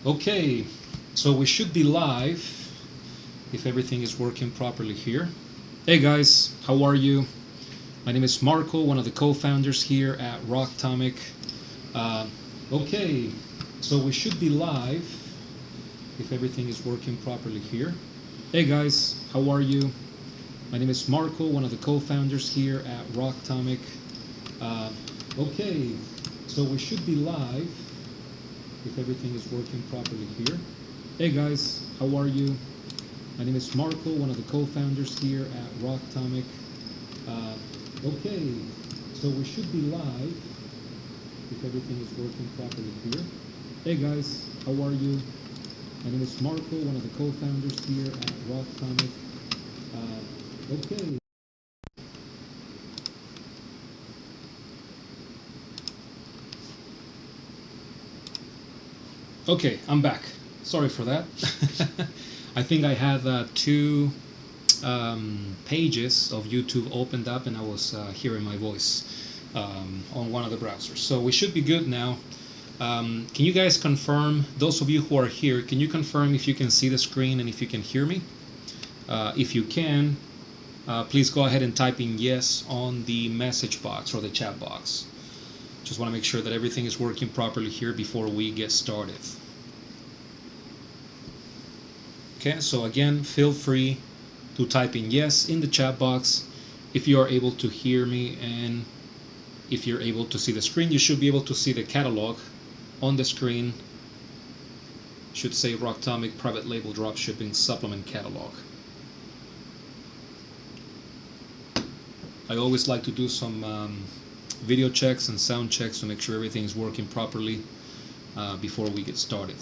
Okay, so we should be live if everything is working properly here. Hey guys, how are you? My name is Marco, one of the co-founders here at Rocktomic. Uh, okay, so we should be live if everything is working properly here. Hey guys, how are you? My name is Marco, one of the co-founders here at Rocktomic. Okay, so we should be live if everything is working properly here. Hey guys, how are you? My name is Marco, one of the co-founders here at Rocktomic. Okay, so we should be live if everything is working properly here. Hey guys, how are you? My name is Marco, one of the co-founders here at Rocktomic. Okay. Okay, I'm back. Sorry for that. I think I had two pages of YouTube opened up and I was hearing my voice on one of the browsers. So we should be good now. Can you guys confirm, those of you who are here, can you confirm if you can see the screen and if you can hear me? If you can, please go ahead and type in yes on the message box or the chat box. Just want to make sure that everything is working properly here before we get started. Okay, so again, feel free to type in yes in the chat box if you are able to hear me, and if you're able to see the screen, you should be able to see the catalog on the screen. Should say Rocktomic Private Label Dropshipping Supplement Catalog. I always like to do some video checks and sound checks to make sure everything is working properly before we get started.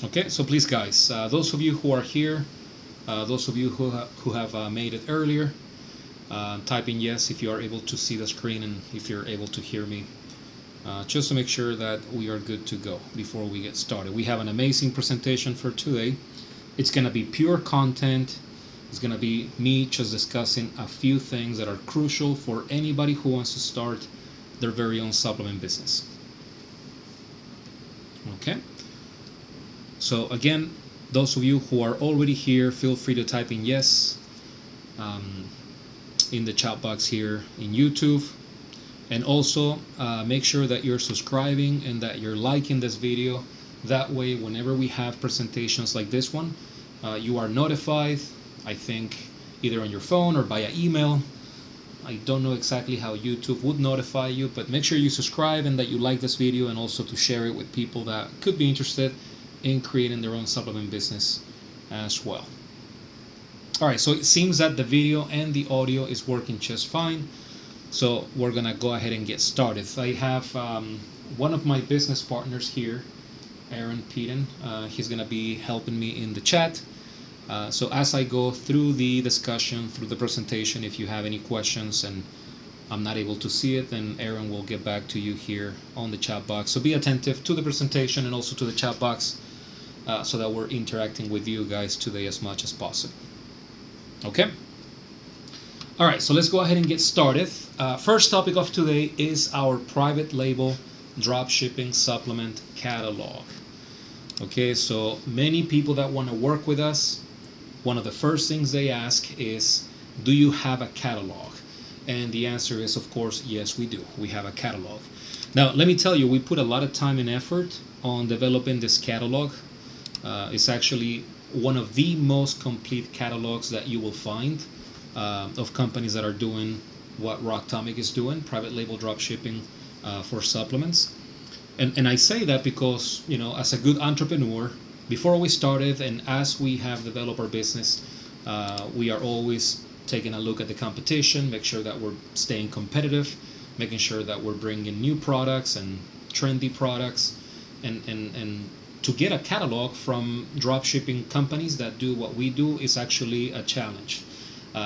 Okay, so please guys, those of you who are here, those of you who have made it earlier, type in yes if you are able to see the screen and if you're able to hear me, just to make sure that we are good to go before we get started. We have an amazing presentation for today. It's going to be pure content. It's going to be me just discussing a few things that are crucial for anybody who wants to start their very own supplement business. Okay, so again, those of you who are already here, feel free to type in yes in the chat box here in YouTube, and also make sure that you're subscribing and that you're liking this video. That way, whenever we have presentations like this one, you are notified, I think either on your phone or via email. I don't know exactly how YouTube would notify you, but make sure you subscribe and that you like this video, and also to share it with people that could be interested in creating their own supplement business as well. Alright, so it seems that the video and the audio is working just fine. So we're gonna go ahead and get started. I have one of my business partners here, Aaron Peden. He's gonna be helping me in the chat. So as I go through the discussion, through the presentation, if you have any questions and I'm not able to see it, then Aaron will get back to you here on the chat box. So be attentive to the presentation and also to the chat box so that we're interacting with you guys today as much as possible. Okay? Alright, so let's go ahead and get started. First topic of today is our private label dropshipping supplement catalog. Okay, so many people that want to work with us, one of the first things they ask is, do you have a catalog? And the answer is, of course, yes, we do. We have a catalog. Now, let me tell you, we put a lot of time and effort on developing this catalog. It's actually one of the most complete catalogs that you will find of companies that are doing what Rocktomic is doing, private label dropshipping for supplements. And I say that because, you know, as a good entrepreneur, before we started and as we have developed our business, we are always taking a look at the competition, make sure that we're staying competitive, making sure that we're bringing new products and trendy products, and to get a catalog from dropshipping companies that do what we do is actually a challenge.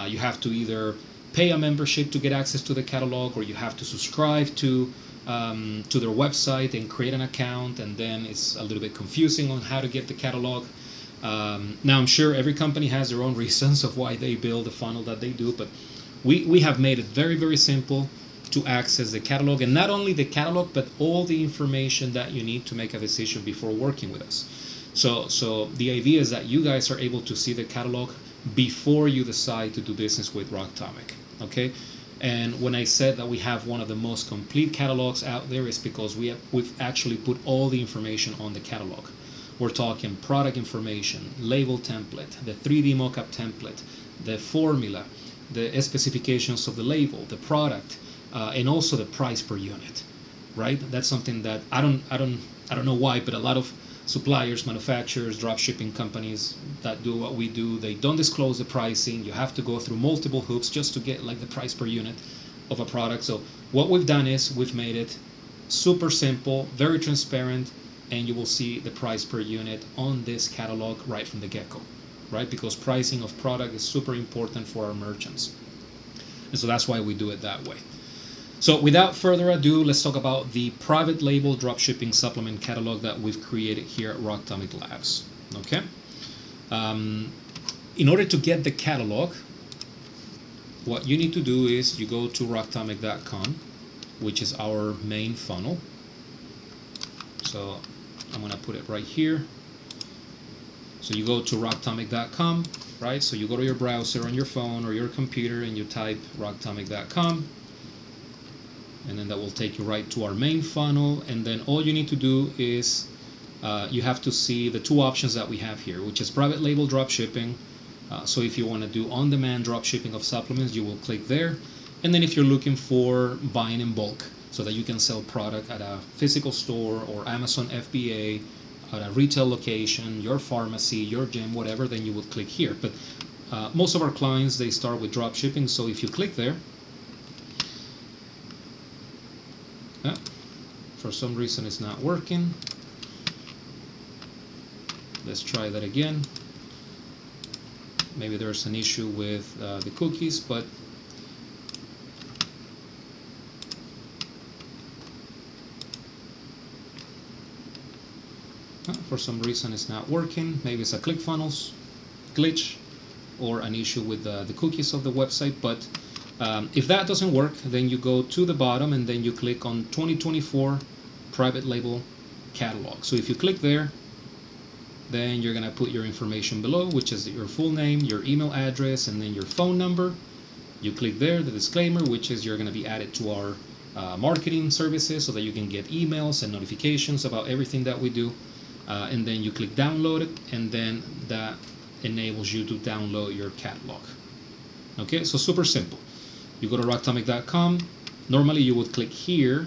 You have to either pay a membership to get access to the catalog, or you have to subscribe to their website and create an account, and then it's a little bit confusing on how to get the catalog. Now I'm sure every company has their own reasons of why they build the funnel that they do, but we have made it very, very simple. to access the catalog, and not only the catalog, but all the information that you need to make a decision before working with us. So the idea is that you guys are able to see the catalog before you decide to do business with Rocktomic. Okay. And when I said that we have one of the most complete catalogs out there, is because we've actually put all the information on the catalog. We're talking product information, label template, the 3D mockup template, the formula, the specifications of the label, the product, and also the price per unit. Right? That's something that I don't know why, but a lot of suppliers, manufacturers, drop shipping companies that do what we do, they don't disclose the pricing. You have to go through multiple hoops just to get like the price per unit of a product. So what we've done is we've made it super simple, very transparent, and you will see the price per unit on this catalog right from the get-go, right? Because pricing of product is super important for our merchants. And so that's why we do it that way. So without further ado, let's talk about the private label dropshipping supplement catalog that we've created here at Rocktomic Labs. Okay. In order to get the catalog, what you need to do is you go to rocktomic.com, which is our main funnel. So I'm going to put it right here. So you go to rocktomic.com, right? So you go to your browser on your phone or your computer and you type rocktomic.com. And then that will take you right to our main funnel. And then all you need to do is you have to see the two options that we have here, which is private label drop shipping. So if you want to do on-demand drop shipping of supplements, you will click there. And then if you're looking for buying in bulk so that you can sell product at a physical store or Amazon FBA, at a retail location, your pharmacy, your gym, whatever, then you would click here. But most of our clients, they start with drop shipping. So if you click there, for some reason it's not working. Let's try that again. Maybe there's an issue with the cookies, but for some reason it's not working. Maybe it's a ClickFunnels glitch or an issue with the cookies of the website. But if that doesn't work, then you go to the bottom and then you click on 2024 private label catalog. So if you click there, then you're going to put your information below, which is your full name, your email address, and then your phone number. You click there, the disclaimer, which is you're going to be added to our marketing services so that you can get emails and notifications about everything that we do. And then you click download it, and then that enables you to download your catalog. Okay, so super simple. You go to rocktomic.com. Normally you would click here,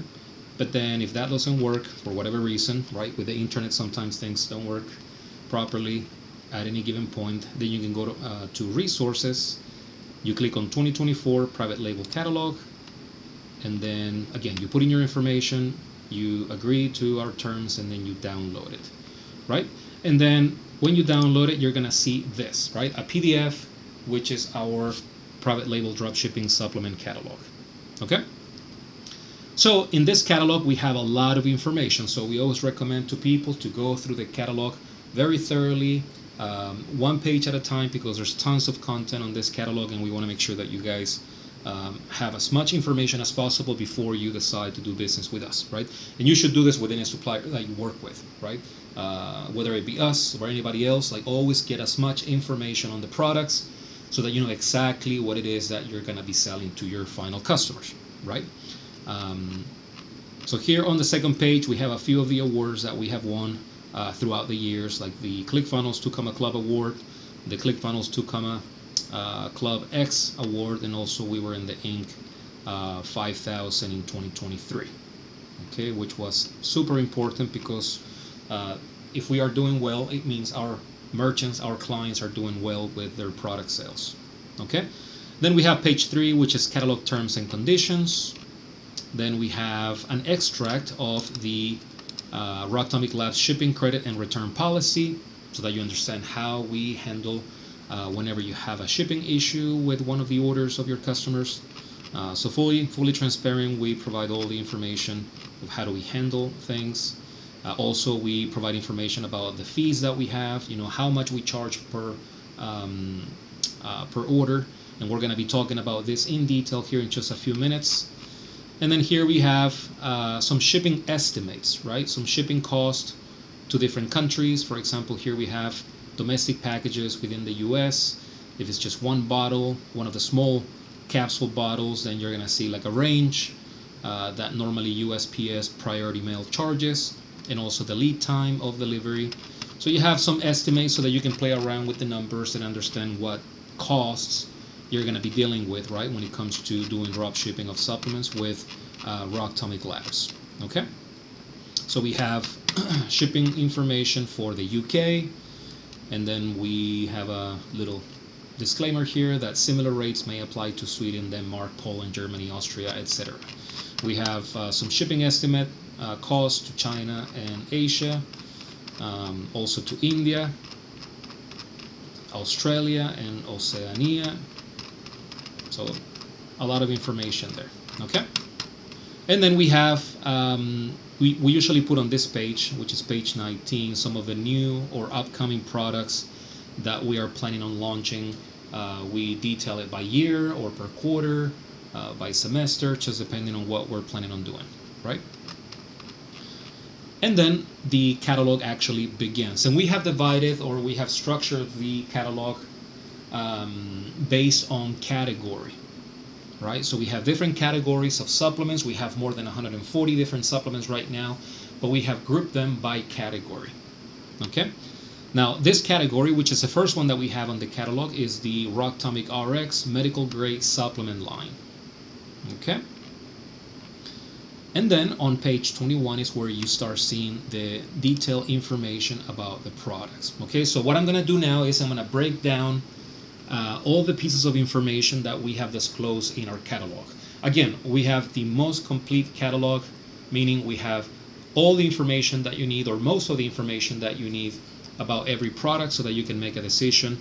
but then if that doesn't work for whatever reason, right, with the internet sometimes things don't work properly at any given point, then you can go to resources. You click on 2024 private label catalog, and then again you put in your information, you agree to our terms, and then you download it, right? And then when you download it, you're gonna see this, right, a PDF, which is our private label dropshipping supplement catalog. Okay, so in this catalog we have a lot of information, so we always recommend to people to go through the catalog very thoroughly, one page at a time, because there's tons of content on this catalog, and we want to make sure that you guys have as much information as possible before you decide to do business with us, right? And you should do this within a supplier that you work with, right? Whether it be us or anybody else, like always get as much information on the products so that you know exactly what it is that you're going to be selling to your final customers, right? So here on the second page, we have a few of the awards that we have won throughout the years, like the ClickFunnels 2 Club Award, the ClickFunnels 2 Club X Award, and also we were in the Inc. 5000 in 2023, okay, which was super important because if we are doing well, it means our merchants, our clients are doing well with their product sales. Okay, then we have page 3, which is catalog terms and conditions. Then we have an extract of the Rocktomic Labs shipping credit and return policy, so that you understand how we handle whenever you have a shipping issue with one of the orders of your customers. So fully transparent, we provide all the information of how do we handle things. Also, we provide information about the fees that we have, you know, how much we charge per order, and we're going to be talking about this in detail here in just a few minutes. And then here we have some shipping estimates, right? Some shipping cost to different countries. For example, here we have domestic packages within the US. If it's just one bottle, one of the small capsule bottles, then you're gonna see like a range that normally USPS priority mail charges, and also the lead time of delivery. So you have some estimates so that you can play around with the numbers and understand what costs you're going to be dealing with, right, when it comes to doing drop shipping of supplements with Rocktomic Labs. Okay, so we have shipping information for the UK, and then we have a little disclaimer here that similar rates may apply to Sweden, Denmark, Poland, Germany, Austria, etc. We have some shipping estimate cost to China and Asia, also to India, Australia, and Oceania. So a lot of information there. Okay, and then we have we usually put on this page, which is page 19, some of the new or upcoming products that we are planning on launching. We detail it by year or per quarter, by semester, just depending on what we're planning on doing, right? And then the catalog actually begins. And we have divided, or we have structured the catalog based on category, right? So we have different categories of supplements. We have more than 140 different supplements right now, but we have grouped them by category, okay? Now, this category, which is the first one that we have on the catalog, is the Rocktomic RX medical grade supplement line, okay? And then on page 21 is where you start seeing the detailed information about the products. Okay, so what I'm going to do now is I'm going to break down all the pieces of information that we have disclosed in our catalog. Again, we have the most complete catalog, meaning we have all the information that you need, or most of the information that you need about every product, so that you can make a decision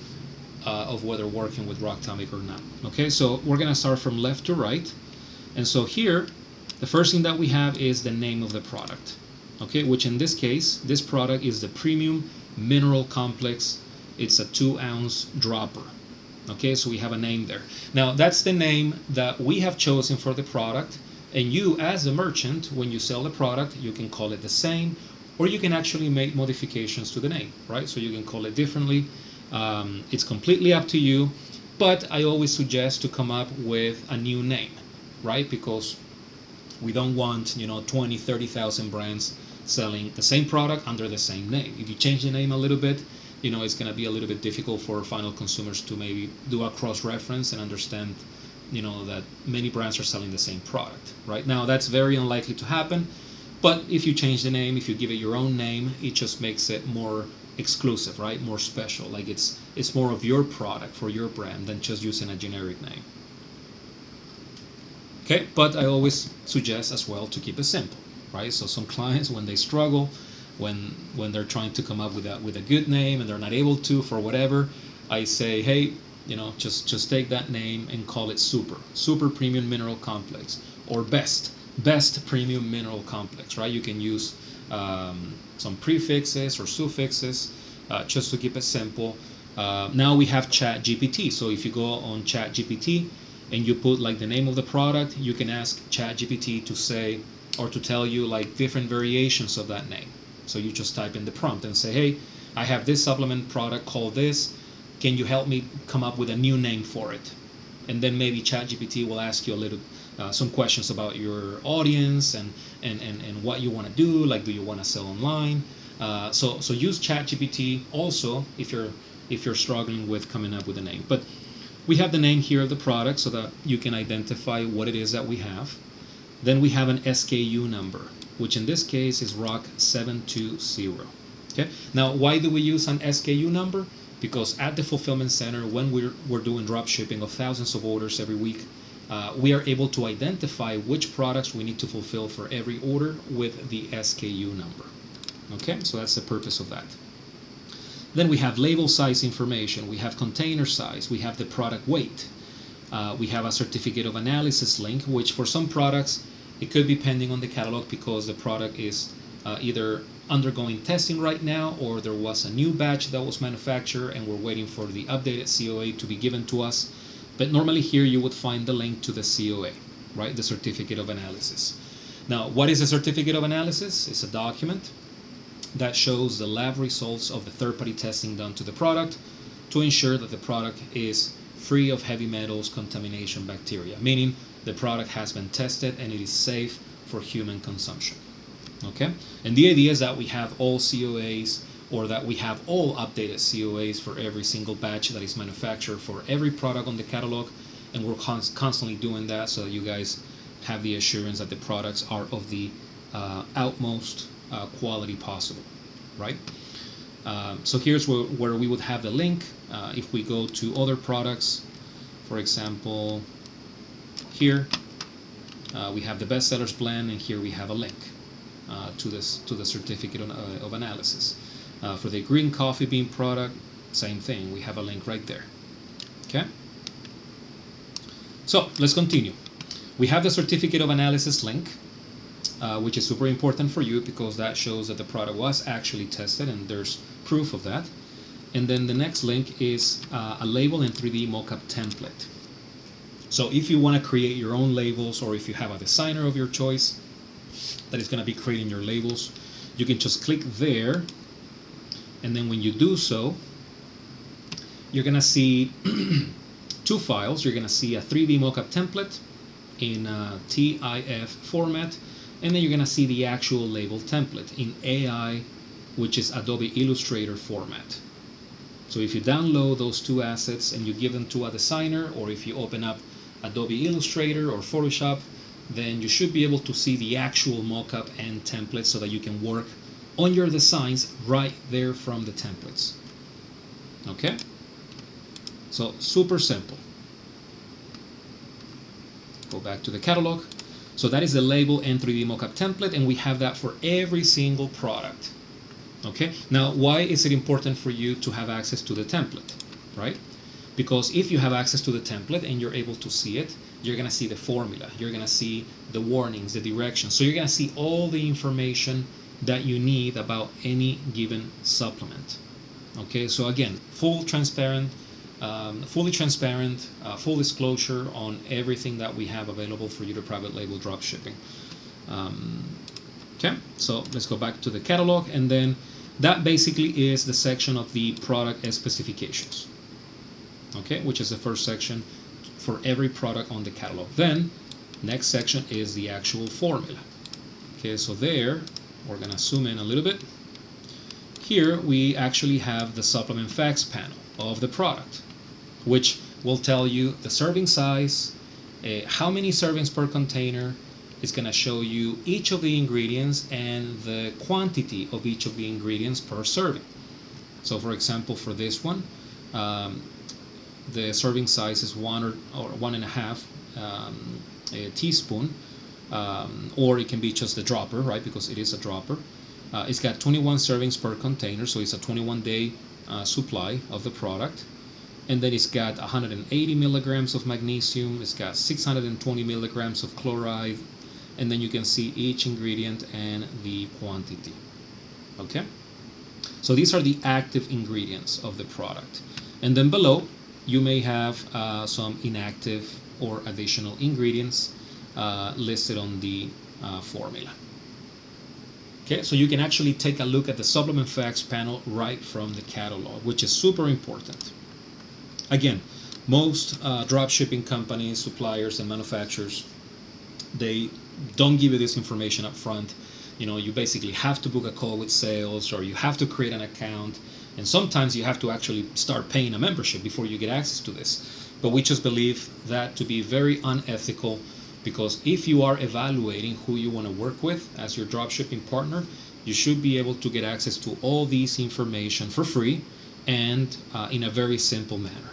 of whether working with Rocktomic or not. Okay, so we're going to start from left to right. And so here, the first thing that we have is the name of the product, okay, which in this case, this product is the Premium Mineral Complex. It's a 2-ounce dropper, okay, so we have a name there. Now, that's the name that we have chosen for the product, and you, as a merchant, when you sell the product, you can call it the same, or you can actually make modifications to the name, right? So you can call it differently. It's completely up to you, but I always suggest to come up with a new name, right? Because we don't want, 20, 30,000 brands selling the same product under the same name. If you change the name a little bit, it's going to be a little bit difficult for final consumers to maybe do a cross-reference and understand, that many brands are selling the same product. Right now, that's very unlikely to happen. But if you change the name, if you give it your own name, it just makes it more exclusive, right? More special. Like it's more of your product for your brand than just using a generic name. Okay, but I always suggest as well to keep it simple, right? So some clients, when they struggle, when they're trying to come up with a good name and they're not able to for whatever, I say, hey, just take that name and call it Super Premium Mineral Complex, or Best Premium Mineral Complex, right? You can use some prefixes or suffixes just to keep it simple. Now we have ChatGPT. So if you go on ChatGPT and you put like the name of the product, you can ask ChatGPT to say, or to tell you like different variations of that name. So you just type in the prompt and say, hey, I have this supplement product called this. Can you help me come up with a new name for it? And then maybe ChatGPT will ask you a little some questions about your audience and what you want to do. Like, do you want to sell online? So use ChatGPT also if you're struggling with coming up with a name. But we have the name here of the product so that you can identify what it is that we have. Then we have an SKU number, which in this case is ROC 720. Okay. Now, why do we use an SKU number? Because at the fulfillment center, when we're doing drop shipping of thousands of orders every week, we are able to identify which products we need to fulfill for every order with the SKU number. Okay, so that's the purpose of that. Then we have label size information, we have container size, we have the product weight, we have a certificate of analysis link, which for some products, it could be pending on the catalog because the product is either undergoing testing right now, or there was a new batch that was manufactured and we're waiting for the updated COA to be given to us. But normally here you would find the link to the COA. right? The certificate of analysis. Now, what is a certificate of analysis? It's a document that shows the lab results of the third-party testing done to the product to ensure that the product is free of heavy metals, contamination, bacteria, meaning the product has been tested and it is safe for human consumption. Okay? And the idea is that we have all COAs, or that we have all updated COAs for every single batch that is manufactured for every product on the catalog, and we're constantly doing that so that you guys have the assurance that the products are of the utmost quality possible, right? So here's where we would have the link. If we go to other products, for example, here we have the bestsellers blend, and here we have a link to the certificate of analysis. For the green coffee bean product, same thing. We have a link right there. Okay. So let's continue. We have the certificate of analysis link, which is super important for you because that shows that the product was actually tested and there's proof of that. And then the next link is a label and 3D mockup template. So if you want to create your own labels, or if you have a designer of your choice that is going to be creating your labels, you can just click there, and then when you do so, you're going to see two files. You're going to see a 3D mockup template in TIFF format, and then you're going to see the actual label template in AI, which is Adobe Illustrator format. So if you download those two assets and you give them to a designer, or if you open up Adobe Illustrator or Photoshop, then you should be able to see the actual mockup and template so that you can work on your designs right there from the templates. Okay? So super simple. Go back to the catalog. So that is the label and 3D mockup template, and we have that for every single product. Okay? Now, why is it important for you to have access to the template, right? Because if you have access to the template and you're able to see it, you're going to see the formula, you're going to see the warnings, the directions. So you're going to see all the information that you need about any given supplement. Okay, so again, fully transparent, full disclosure on everything that we have available for you to private label drop shipping. Okay, so let's go back to the catalog, and then that basically is the section of the product specifications. Okay, which is the first section for every product on the catalog. Then next section is the actual formula. Okay, so there we're gonna zoom in a little bit. Here we actually have the supplement facts panel of the product, which will tell you the serving size, how many servings per container. It's going to show you each of the ingredients and the quantity of each of the ingredients per serving. So for example, for this one, the serving size is 1 or 1.5 teaspoon, or it can be just a dropper, right? Because it is a dropper. It's got 21 servings per container, so it's a 21-day supply of the product. And then it's got 180 milligrams of magnesium. It's got 620 milligrams of chloride. And then you can see each ingredient and the quantity. Okay? So these are the active ingredients of the product. And then below, you may have some inactive or additional ingredients listed on the formula. Okay, so you can actually take a look at the supplement facts panel right from the catalog, which is super important. Again, most drop shipping companies, suppliers, and manufacturers, they don't give you this information up front. You know, you basically have to book a call with sales, or you have to create an account, and sometimes you have to actually start paying a membership before you get access to this. But we just believe that to be very unethical, because if you are evaluating who you want to work with as your dropshipping partner, you should be able to get access to all these information for free and in a very simple manner.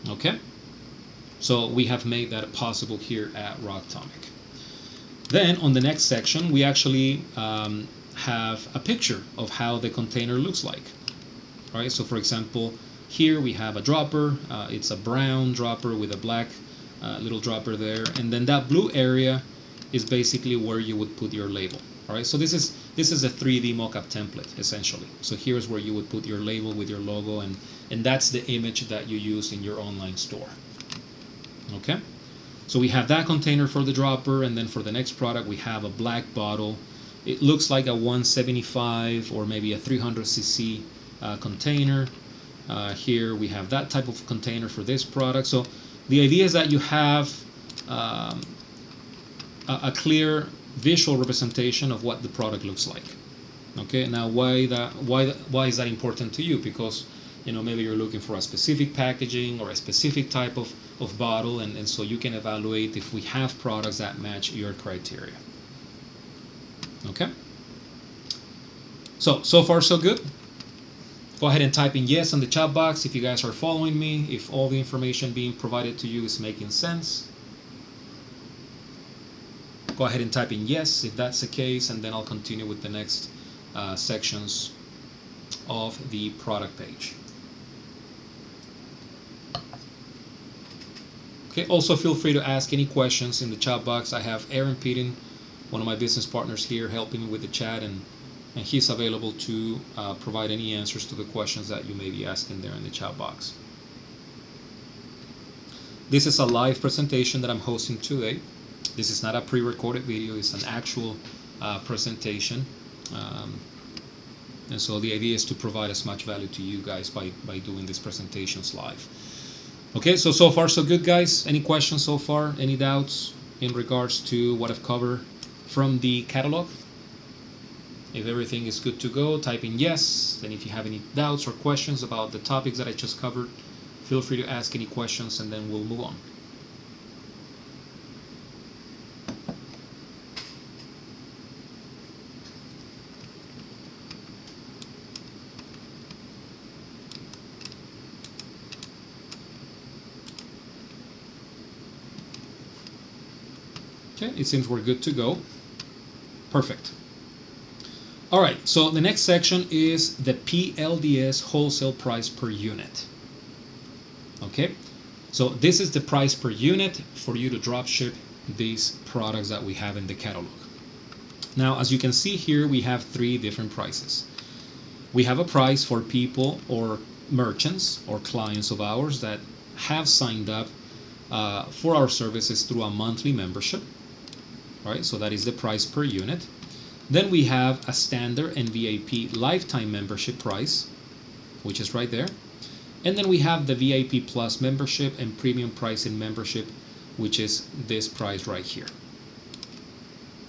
Okay? So we have made that possible here at Rocktomic. Then on the next section, we actually have a picture of how the container looks like. All right, so for example, here we have a dropper. It's a brown dropper with a black little dropper there, and then that blue area is basically where you would put your label. All right, so this is a 3D mockup template essentially. So here's where you would put your label with your logo, and that's the image that you use in your online store. Okay, So we have that container for the dropper, and then for the next product we have a black bottle. It looks like a 175 or maybe a 300cc container. Here we have that type of container for this product. So the idea is that you have a clear visual representation of what the product looks like. Okay, now why is that important to you? Because maybe you're looking for a specific packaging or a specific type of bottle, and so you can evaluate if we have products that match your criteria. Okay, so far so good. Go ahead and type in yes in the chat box if you guys are following me, if all the information being provided to you is making sense. Go ahead and type in yes if that's the case, and then I'll continue with the next sections of the product page. Okay, also feel free to ask any questions in the chat box. I have Aaron Peden, one of my business partners here, helping me with the chat, and he's available to provide any answers to the questions that you may be asking there in the chat box. This is a live presentation that I'm hosting today. This is not a pre-recorded video, it's an actual presentation. And so the idea is to provide as much value to you guys by doing these presentations live. Okay, so far so good, guys. Any questions so far? Any doubts in regards to what I've covered from the catalog? If everything is good to go, type in yes. And if you have any doubts or questions about the topics that I just covered, feel free to ask any questions, and then we'll move on. Okay, it seems we're good to go. Perfect. All right, so the next section is the PLDS wholesale price per unit. Okay, so this is the price per unit for you to drop ship these products that we have in the catalog. Now, as you can see here, we have three different prices. We have a price for people or merchants or clients of ours that have signed up for our services through a monthly membership. All right, so that is the price per unit. Then we have a standard and VIP lifetime membership price, which is right there. And then we have the VIP Plus membership and premium pricing membership, which is this price right here.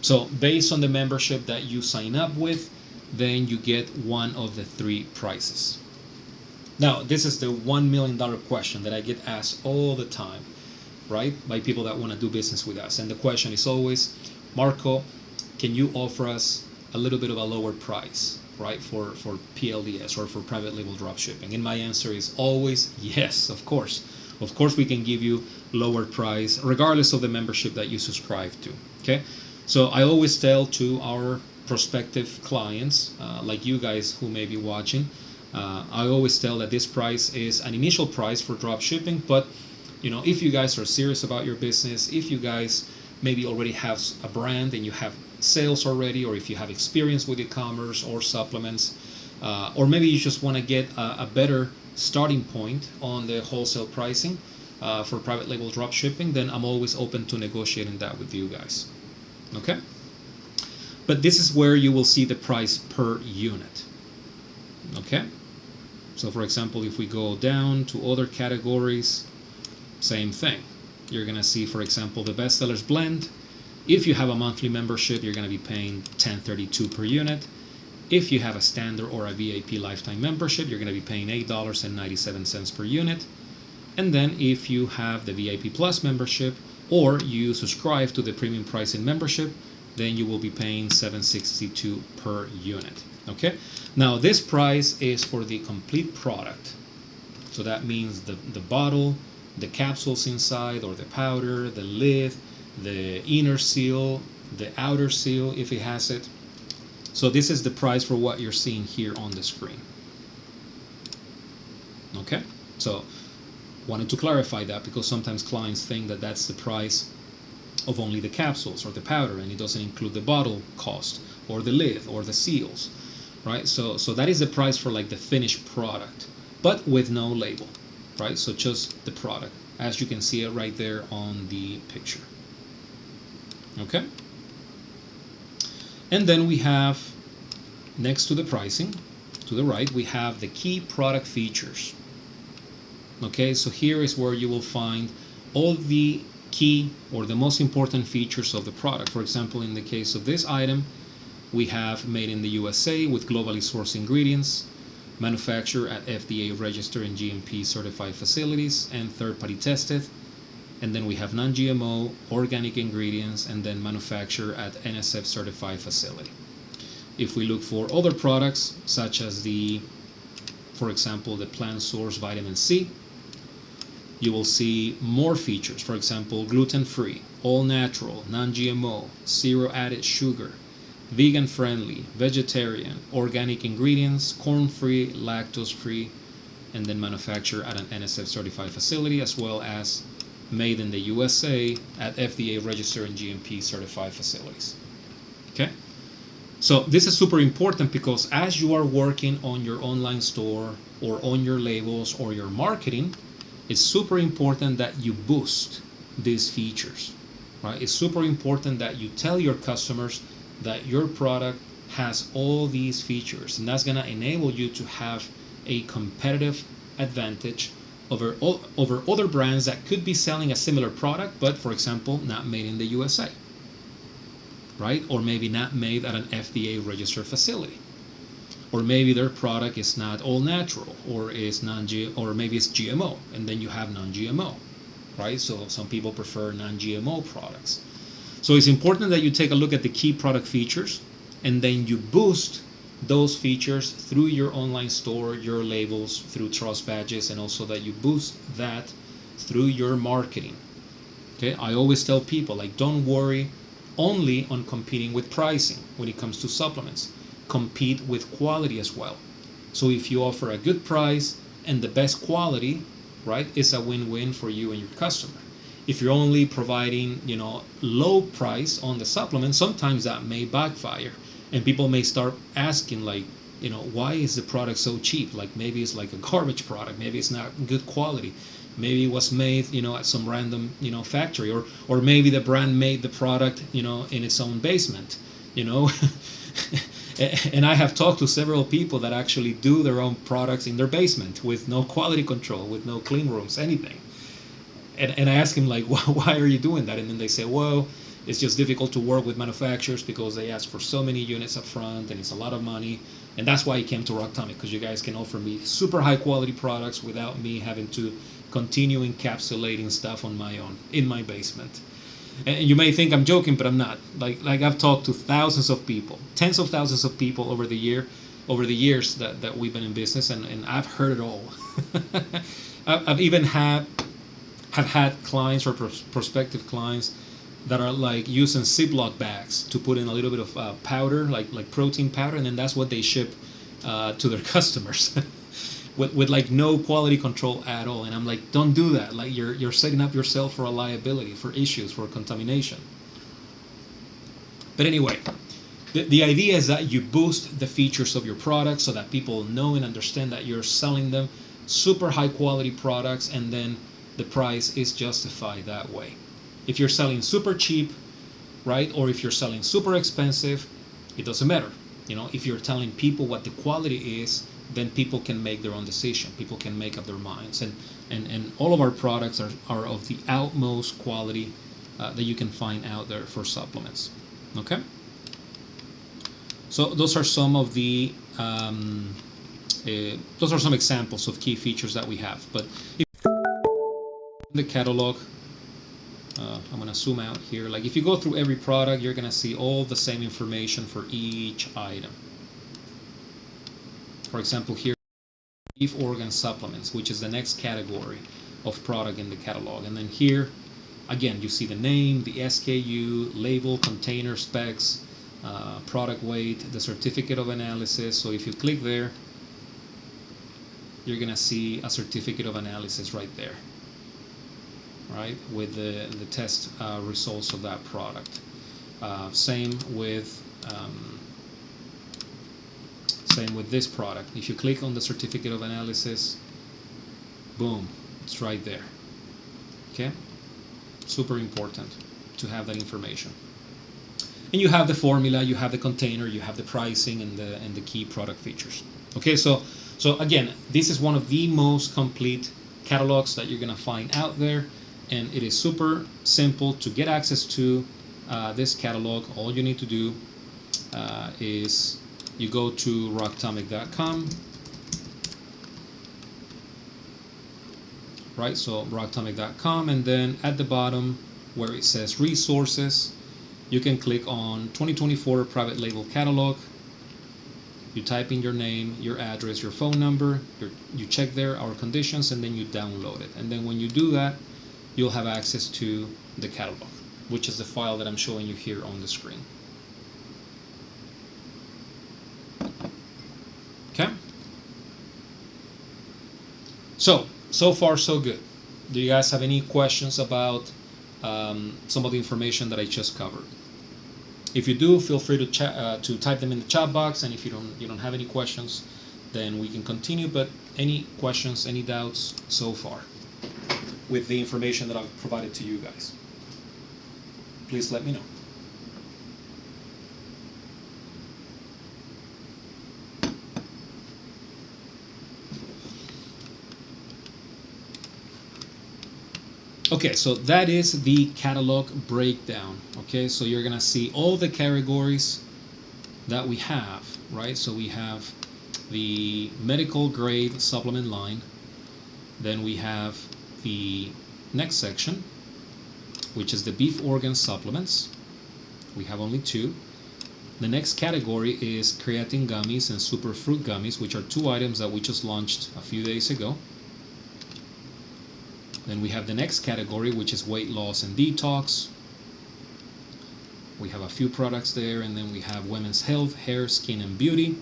So based on the membership that you sign up with, then you get one of the three prices. Now, this is the $1 million question that I get asked all the time, right, by people that want to do business with us. And the question is always, Marco, can you offer us a little bit of a lower price, right, for PLDS or for private label dropshipping? And my answer is always yes, of course. Of course we can give you lower price regardless of the membership that you subscribe to. Okay, so I always tell to our prospective clients, like you guys who may be watching, I always tell that this price is an initial price for dropshipping, but if you guys are serious about your business, if you guys maybe already have a brand and you have sales already, or if you have experience with e-commerce or supplements, or maybe you just want to get a better starting point on the wholesale pricing for private label dropshipping, then I'm always open to negotiating that with you guys. Okay? But this is where you will see the price per unit. Okay? So for example, if we go down to other categories, same thing. You're going to see, for example, the bestsellers blend. If you have a monthly membership, you're going to be paying $10.32 per unit. If you have a standard or a VIP lifetime membership, you're going to be paying $8.97 per unit. And then if you have the VIP Plus membership or you subscribe to the premium pricing membership, then you will be paying $7.62 per unit. Okay? Now this price is for the complete product. So that means the bottle, the capsules inside, or the powder, the lid, the inner seal, the outer seal if it has it. So this is the price for what you're seeing here on the screen. Okay, so wanted to clarify that because sometimes clients think that that's the price of only the capsules or the powder, and it doesn't include the bottle cost or the lid or the seals, right? So that is the price for like the finished product, but with no label, right? So just the product as you can see it right there on the picture. Okay, and then we have, next to the pricing, to the right, we have the key product features. Okay, so here is where you will find all the key or the most important features of the product. For example, in the case of this item, we have made in the USA with globally sourced ingredients, manufactured at FDA registered and GMP certified facilities, and third-party tested. And then we have non-GMO, organic ingredients, and then manufactured at NSF certified facility. If we look for other products, such as for example, the plant source vitamin C, you will see more features. For example, gluten-free, all natural, non-GMO, zero added sugar, vegan friendly, vegetarian, organic ingredients, corn-free, lactose-free, and then manufactured at an NSF certified facility, as well as made in the USA at FDA registered and GMP certified facilities. Okay, so this is super important because as you are working on your online store or on your labels or your marketing, it's super important that you boost these features, right? It's super important that you tell your customers that your product has all these features, and that's going to enable you to have a competitive advantage over other brands that could be selling a similar product, but for example, not made in the USA, right? Or maybe not made at an FDA registered facility. Or maybe their product is not all natural, or is or maybe it's GMO, and then you have non-GMO, right? So some people prefer non-GMO products. So it's important that you take a look at the key product features, and then you boost those features through your online store, your labels, through trust badges, and also that you boost that through your marketing. Okay, I always tell people, like, don't worry only on competing with pricing when it comes to supplements. Compete with quality as well. So if you offer a good price and the best quality, right, it's a win-win for you and your customer. If you're only providing, low price on the supplement, sometimes that may backfire, and people may start asking, like, why is the product so cheap? Like, maybe it's like a garbage product, maybe it's not good quality, maybe it was made, at some random, factory, or maybe the brand made the product, in its own basement, And I have talked to several people that actually do their own products in their basement with no quality control, with no clean rooms, anything. And I ask him, like, why are you doing that? And then they say, well, it's just difficult to work with manufacturers because they ask for so many units up front and it's a lot of money. And that's why he came to Rock Tonic, because you guys can offer me super high quality products without me having to continue encapsulating stuff on my own in my basement. And you may think I'm joking, but I'm not. Like I've talked to thousands of people, tens of thousands of people over the years that we've been in business, and I've heard it all. I've even have had clients or prospective clients that are like using Ziploc bags to put in a little bit of powder, like protein powder, and then that's what they ship to their customers. With like no quality control at all. And I'm like, don't do that. Like, you're setting up yourself for a liability, for issues, for contamination. But anyway, the idea is that you boost the features of your product so that people know and understand that you're selling them super high quality products, and then the price is justified that way. If you're selling super cheap, right, or if you're selling super expensive, it doesn't matter. If you're telling people what the quality is, then people can make their own decision. People can make up their minds. And all of our products are of the utmost quality that you can find out there for supplements. Okay? So those are some of the those are some examples of key features that we have. But if the catalog, I'm going to zoom out here. Like, if you go through every product, you're going to see all the same information for each item. For example, here, beef organ supplements, which is the next category of product in the catalog. And then here, again, you see the name, the SKU, label, container specs, product weight, the certificate of analysis. So if you click there, you're going to see a certificate of analysis right there, right, with the test results of that product. Same with this product. If you click on the certificate of analysis, boom, it's right there. Okay, super important to have that information. And you have the formula, you have the container, you have the pricing, and the key product features. Okay, so again, this is one of the most complete catalogs that you're gonna find out there, and it is super simple to get access to this catalog. All you need to do is you go to rocktomic.com, right? So rocktomic.com, and then at the bottom where it says resources, you can click on 2024 private label catalog. You type in your name, your address, your phone number, you check there our conditions, and then you download it. And then when you do that, you'll have access to the catalog, which is the file that I'm showing you here on the screen. Okay? So far so good. Do you guys have any questions about some of the information that I just covered? If you do, feel free to type them in the chat box, and if you don't have any questions, then we can continue. But any questions, any doubts so far with the information that I've provided to you guys, please let me know. Okay, so that is the catalog breakdown. Okay, so you're gonna see all the categories that we have, right? So we have the medical grade supplement line, then we have the next section, which is the beef organ supplements. We have only 2. The next category is creatine gummies and super fruit gummies, which are 2 items that we just launched a few days ago. Then we have the next category, which is weight loss and detox. We have a few products there, and then we have women's health, hair, skin, and beauty.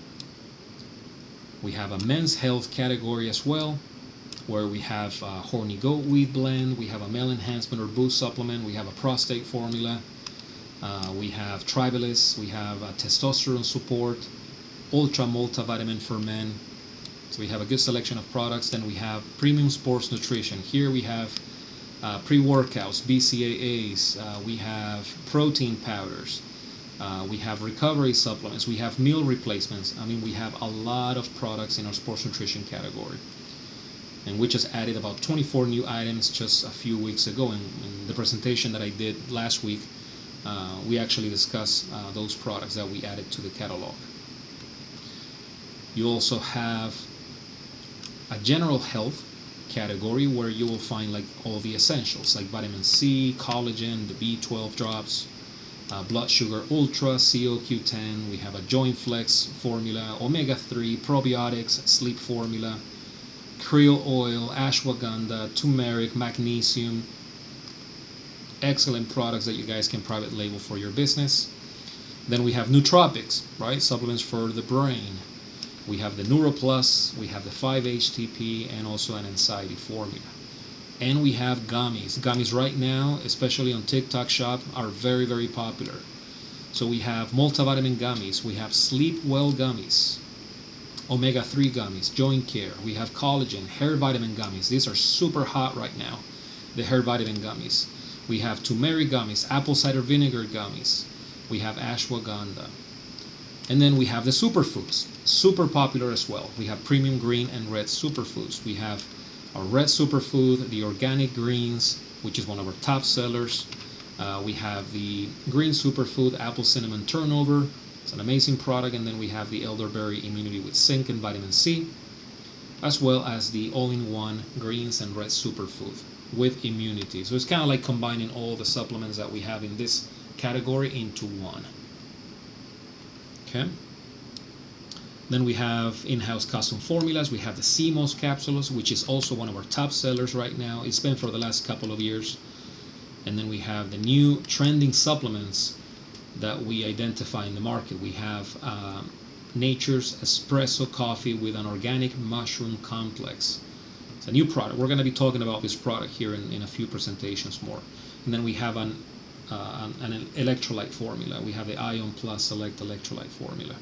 We have a men's health category as well, where we have a horny goat wheat blend, we have a male enhancement or boost supplement, we have a prostate formula, we have Tribalis, we have a testosterone support, ultra multivitamin for men. So we have a good selection of products. Then we have premium sports nutrition. Here we have pre-workouts, BCAAs, we have protein powders, we have recovery supplements, we have meal replacements. I mean, we have a lot of products in our sports nutrition category. And we just added about 24 new items just a few weeks ago. In the presentation that I did last week, we actually discussed those products that we added to the catalog. You also have a general health category where you will find like all the essentials like vitamin C, collagen, the B12 drops, blood sugar ultra, CoQ10. We have a joint flex formula, omega-3, probiotics, sleep formula, krill oil, ashwagandha, turmeric, magnesium. Excellent products that you guys can private label for your business. Then we have nootropics, right? Supplements for the brain. We have the NeuroPlus, we have the 5-HTP, and also an anxiety formula. And we have gummies. Gummies right now, especially on TikTok Shop, are very, very popular. So we have multivitamin gummies, we have sleep well gummies, omega-3 gummies, joint care, we have collagen, hair vitamin gummies. These are super hot right now, the hair vitamin gummies. We have turmeric gummies, apple cider vinegar gummies, we have ashwagandha. And then we have the superfoods, super popular as well. We have premium green and red superfoods. We have our red superfood, the organic greens, which is one of our top sellers. We have the green superfood, apple cinnamon turnover. It's an amazing product. And then we have the elderberry immunity with zinc and vitamin C, as well as the all-in-one greens and red superfood with immunity. So it's kind of like combining all the supplements that we have in this category into one. Okay. Then we have in-house custom formulas. We have the CMOS capsules, which is also one of our top sellers right now. It's been for the last couple of years. And then we have the new trending supplements that we identify in the market. We have Nature's Espresso Coffee with an organic mushroom complex. It's a new product. We're going to be talking about this product here in a few presentations more. And then we have an electrolyte formula. We have the Ion Plus Select electrolyte formula.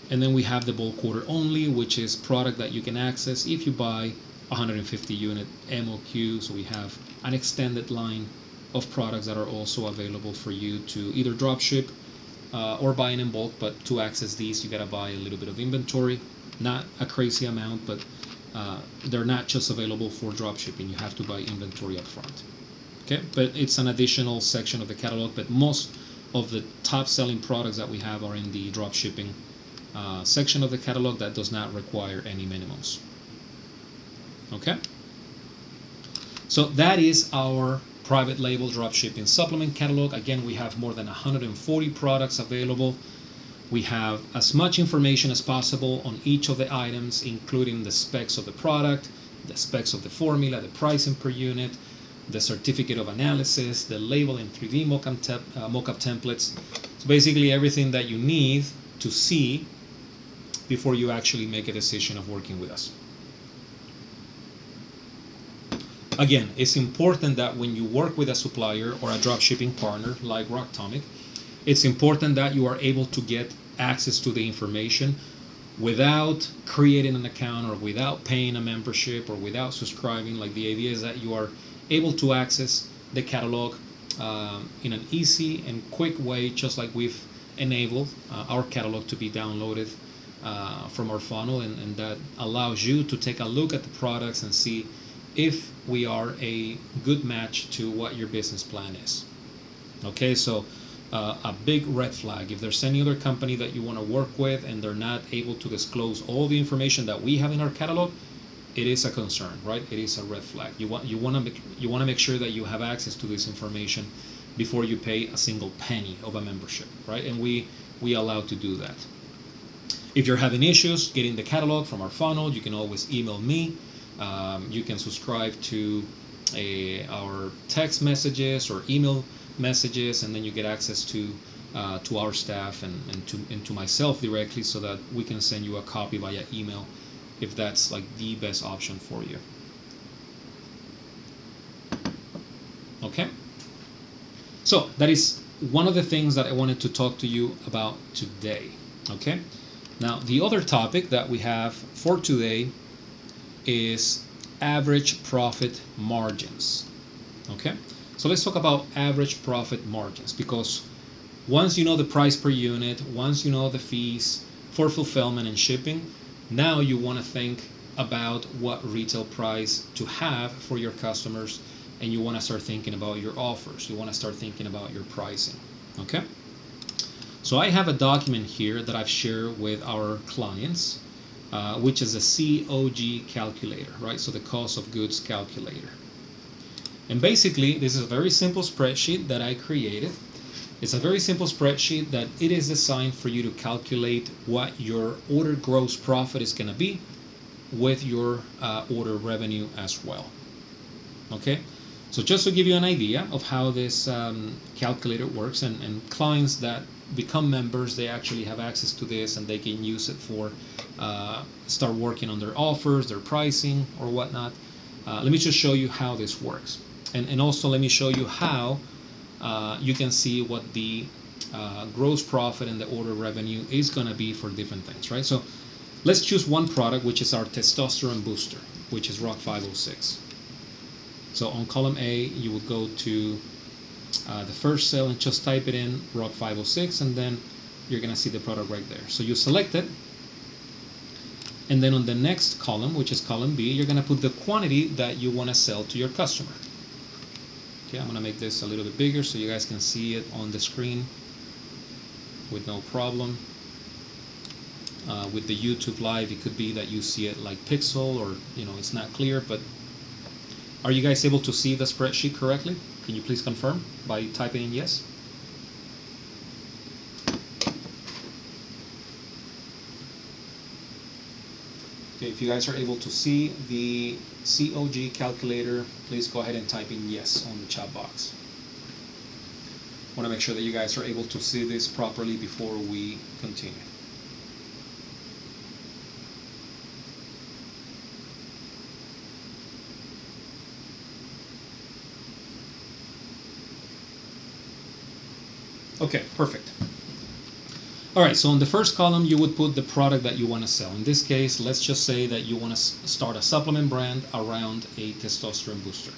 And then we have the bulk order only, which is product that you can access if you buy 150 unit MOQ. So we have an extended line of products that are also available for you to either drop ship or buying in bulk. But to access these, you gotta buy a little bit of inventory, not a crazy amount, but they're not just available for drop shipping. You have to buy inventory up front. Okay, but it's an additional section of the catalog. But most of the top selling products that we have are in the drop shipping section of the catalog that does not require any minimums. Okay, so that is our private label dropshipping supplement catalog. Again, we have more than 140 products available. We have as much information as possible on each of the items, including the specs of the product, the specs of the formula, the pricing per unit, the certificate of analysis, the label and 3D mock-up templates. So basically everything that you need to see before you actually make a decision of working with us. Again, it's important that when you work with a supplier or a dropshipping partner like Rocktomic, it's important that you are able to get access to the information without creating an account or without paying a membership or without subscribing. Like, the idea is that you are able to access the catalog in an easy and quick way, just like we've enabled our catalog to be downloaded from our funnel, and that allows you to take a look at the products and see if we are a good match to what your business plan is. Okay, so a big red flag: if there's any other company that you want to work with and they're not able to disclose all the information that we have in our catalog, it is a concern, right? It is a red flag. You want to make sure that you have access to this information before you pay a single penny of a membership, right? And we allow to do that. If you're having issues getting the catalog from our funnel, you can always email me. You can subscribe to our text messages or email messages, and then you get access to our staff and to myself directly, so that we can send you a copy via email if that's like the best option for you. Okay, so that is one of the things that I wanted to talk to you about today. Okay, now the other topic that we have for today is average profit margins. Okay, so let's talk about average profit margins, because once you know the price per unit, once you know the fees for fulfillment and shipping, now you want to think about what retail price to have for your customers, and you want to start thinking about your offers. You want to start thinking about your pricing. Okay, so I have a document here that I've shared with our clients, which is a COG calculator, right? So the cost of goods calculator. And basically, this is a very simple spreadsheet that I created. It's a very simple spreadsheet that it is designed for you to calculate what your order gross profit is going to be with your order revenue as well. Okay, so just to give you an idea of how this calculator works, and clients that become members, they actually have access to this and they can use it for start working on their offers, their pricing or whatnot. Let me just show you how this works, and also let me show you how you can see what the gross profit and the order revenue is going to be for different things, right? So let's choose one product, which is our testosterone booster, which is Rock 506. So on column A, you would go to the first cell and just type it in, Rock 506, and then you're going to see the product right there. So you select it, and then on the next column, which is column B, you're going to put the quantity that you want to sell to your customer. Okay, I'm going to make this a little bit bigger so you guys can see it on the screen with no problem. With the YouTube live, it could be that you see it like pixel, or it's not clear, but are you guys able to see the spreadsheet correctly? Can you please confirm by typing in yes? Okay, if you guys are able to see the COG calculator, please go ahead and type in yes on the chat box. I want to make sure that you guys are able to see this properly before we continue. Okay, perfect. All right, so in the first column, you would put the product that you want to sell. In this case, let's just say that you want to start a supplement brand around a testosterone booster.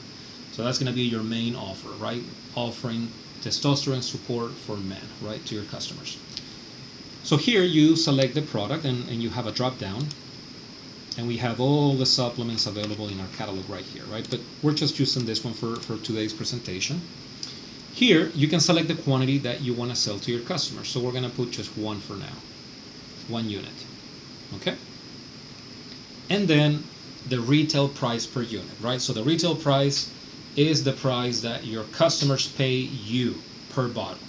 So that's going to be your main offer, right? Offering testosterone support for men, right, to your customers. So here you select the product and you have a drop down, and we have all the supplements available in our catalog right here, right? But we're just using this one for today's presentation. Here, you can select the quantity that you want to sell to your customers. So we're going to put just one for now, 1 unit, okay? And then the retail price per unit, right? So the retail price is the price that your customers pay you per bottle,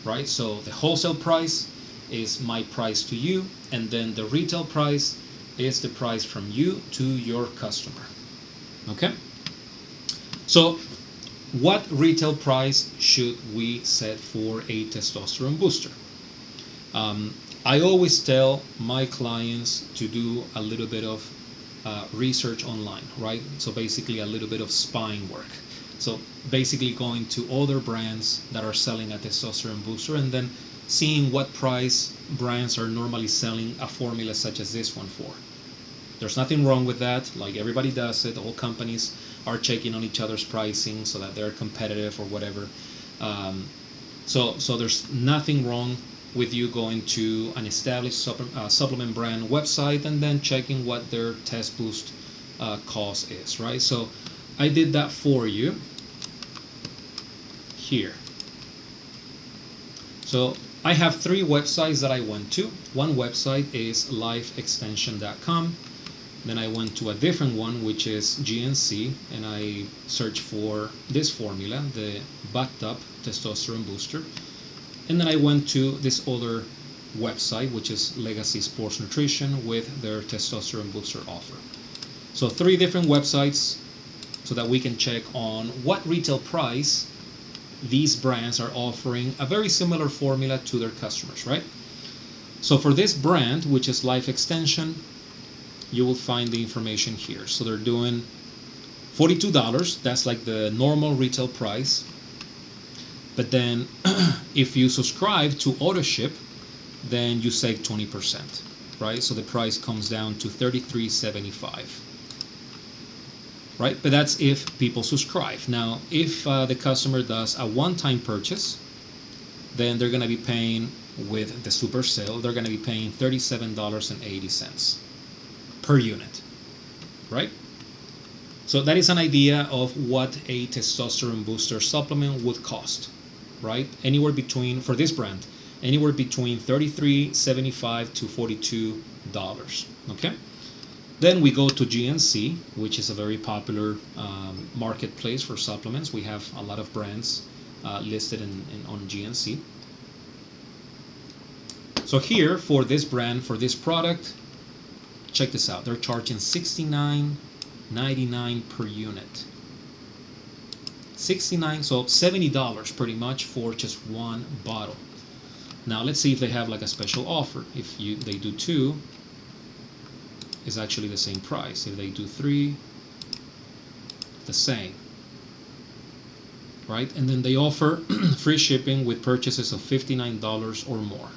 right? So the wholesale price is my price to you, and then the retail price is the price from you to your customer, okay? So what retail price should we set for a testosterone booster? I always tell my clients to do a little bit of research online, right? So basically a little bit of spying work. So basically going to other brands that are selling a testosterone booster and then seeing what price brands are normally selling a formula such as this one for. There's nothing wrong with that. Like, everybody does it. All companies are checking on each other's pricing so that they're competitive or whatever. So there's nothing wrong with you going to an established supplement brand website and then checking what their test boost cost is, right? So I did that for you here. So I have 3 websites that I went to. One website is lifeextension.com. Then I went to a different one, which is GNC, and I searched for this formula, the Bucked Up Testosterone Booster. And then I went to this other website, which is Legacy Sports Nutrition, with their testosterone booster offer. So 3 different websites so that we can check on what retail price these brands are offering a very similar formula to their customers, right? So for this brand, which is Life Extension, you will find the information here. So they're doing $42. That's like the normal retail price. But then if you subscribe to AutoShip, then you save 20%, right? So the price comes down to $33.75, right? But that's if people subscribe. Now, if the customer does a one-time purchase, then they're going to be paying, with the super sale, they're going to be paying $37.80 per unit, right? So that is an idea of what a testosterone booster supplement would cost, right? Anywhere between, for this brand, anywhere between $33.75 to $42, okay? Then we go to GNC, which is a very popular marketplace for supplements. We have a lot of brands listed on GNC. So here, for this brand, for this product, check this out. They're charging $69.99 per unit. $69, so $70 pretty much for just one bottle. Now let's see if they have like a special offer. If they do 2, it's actually the same price. If they do 3, the same, right? And then they offer free shipping with purchases of $59 or more,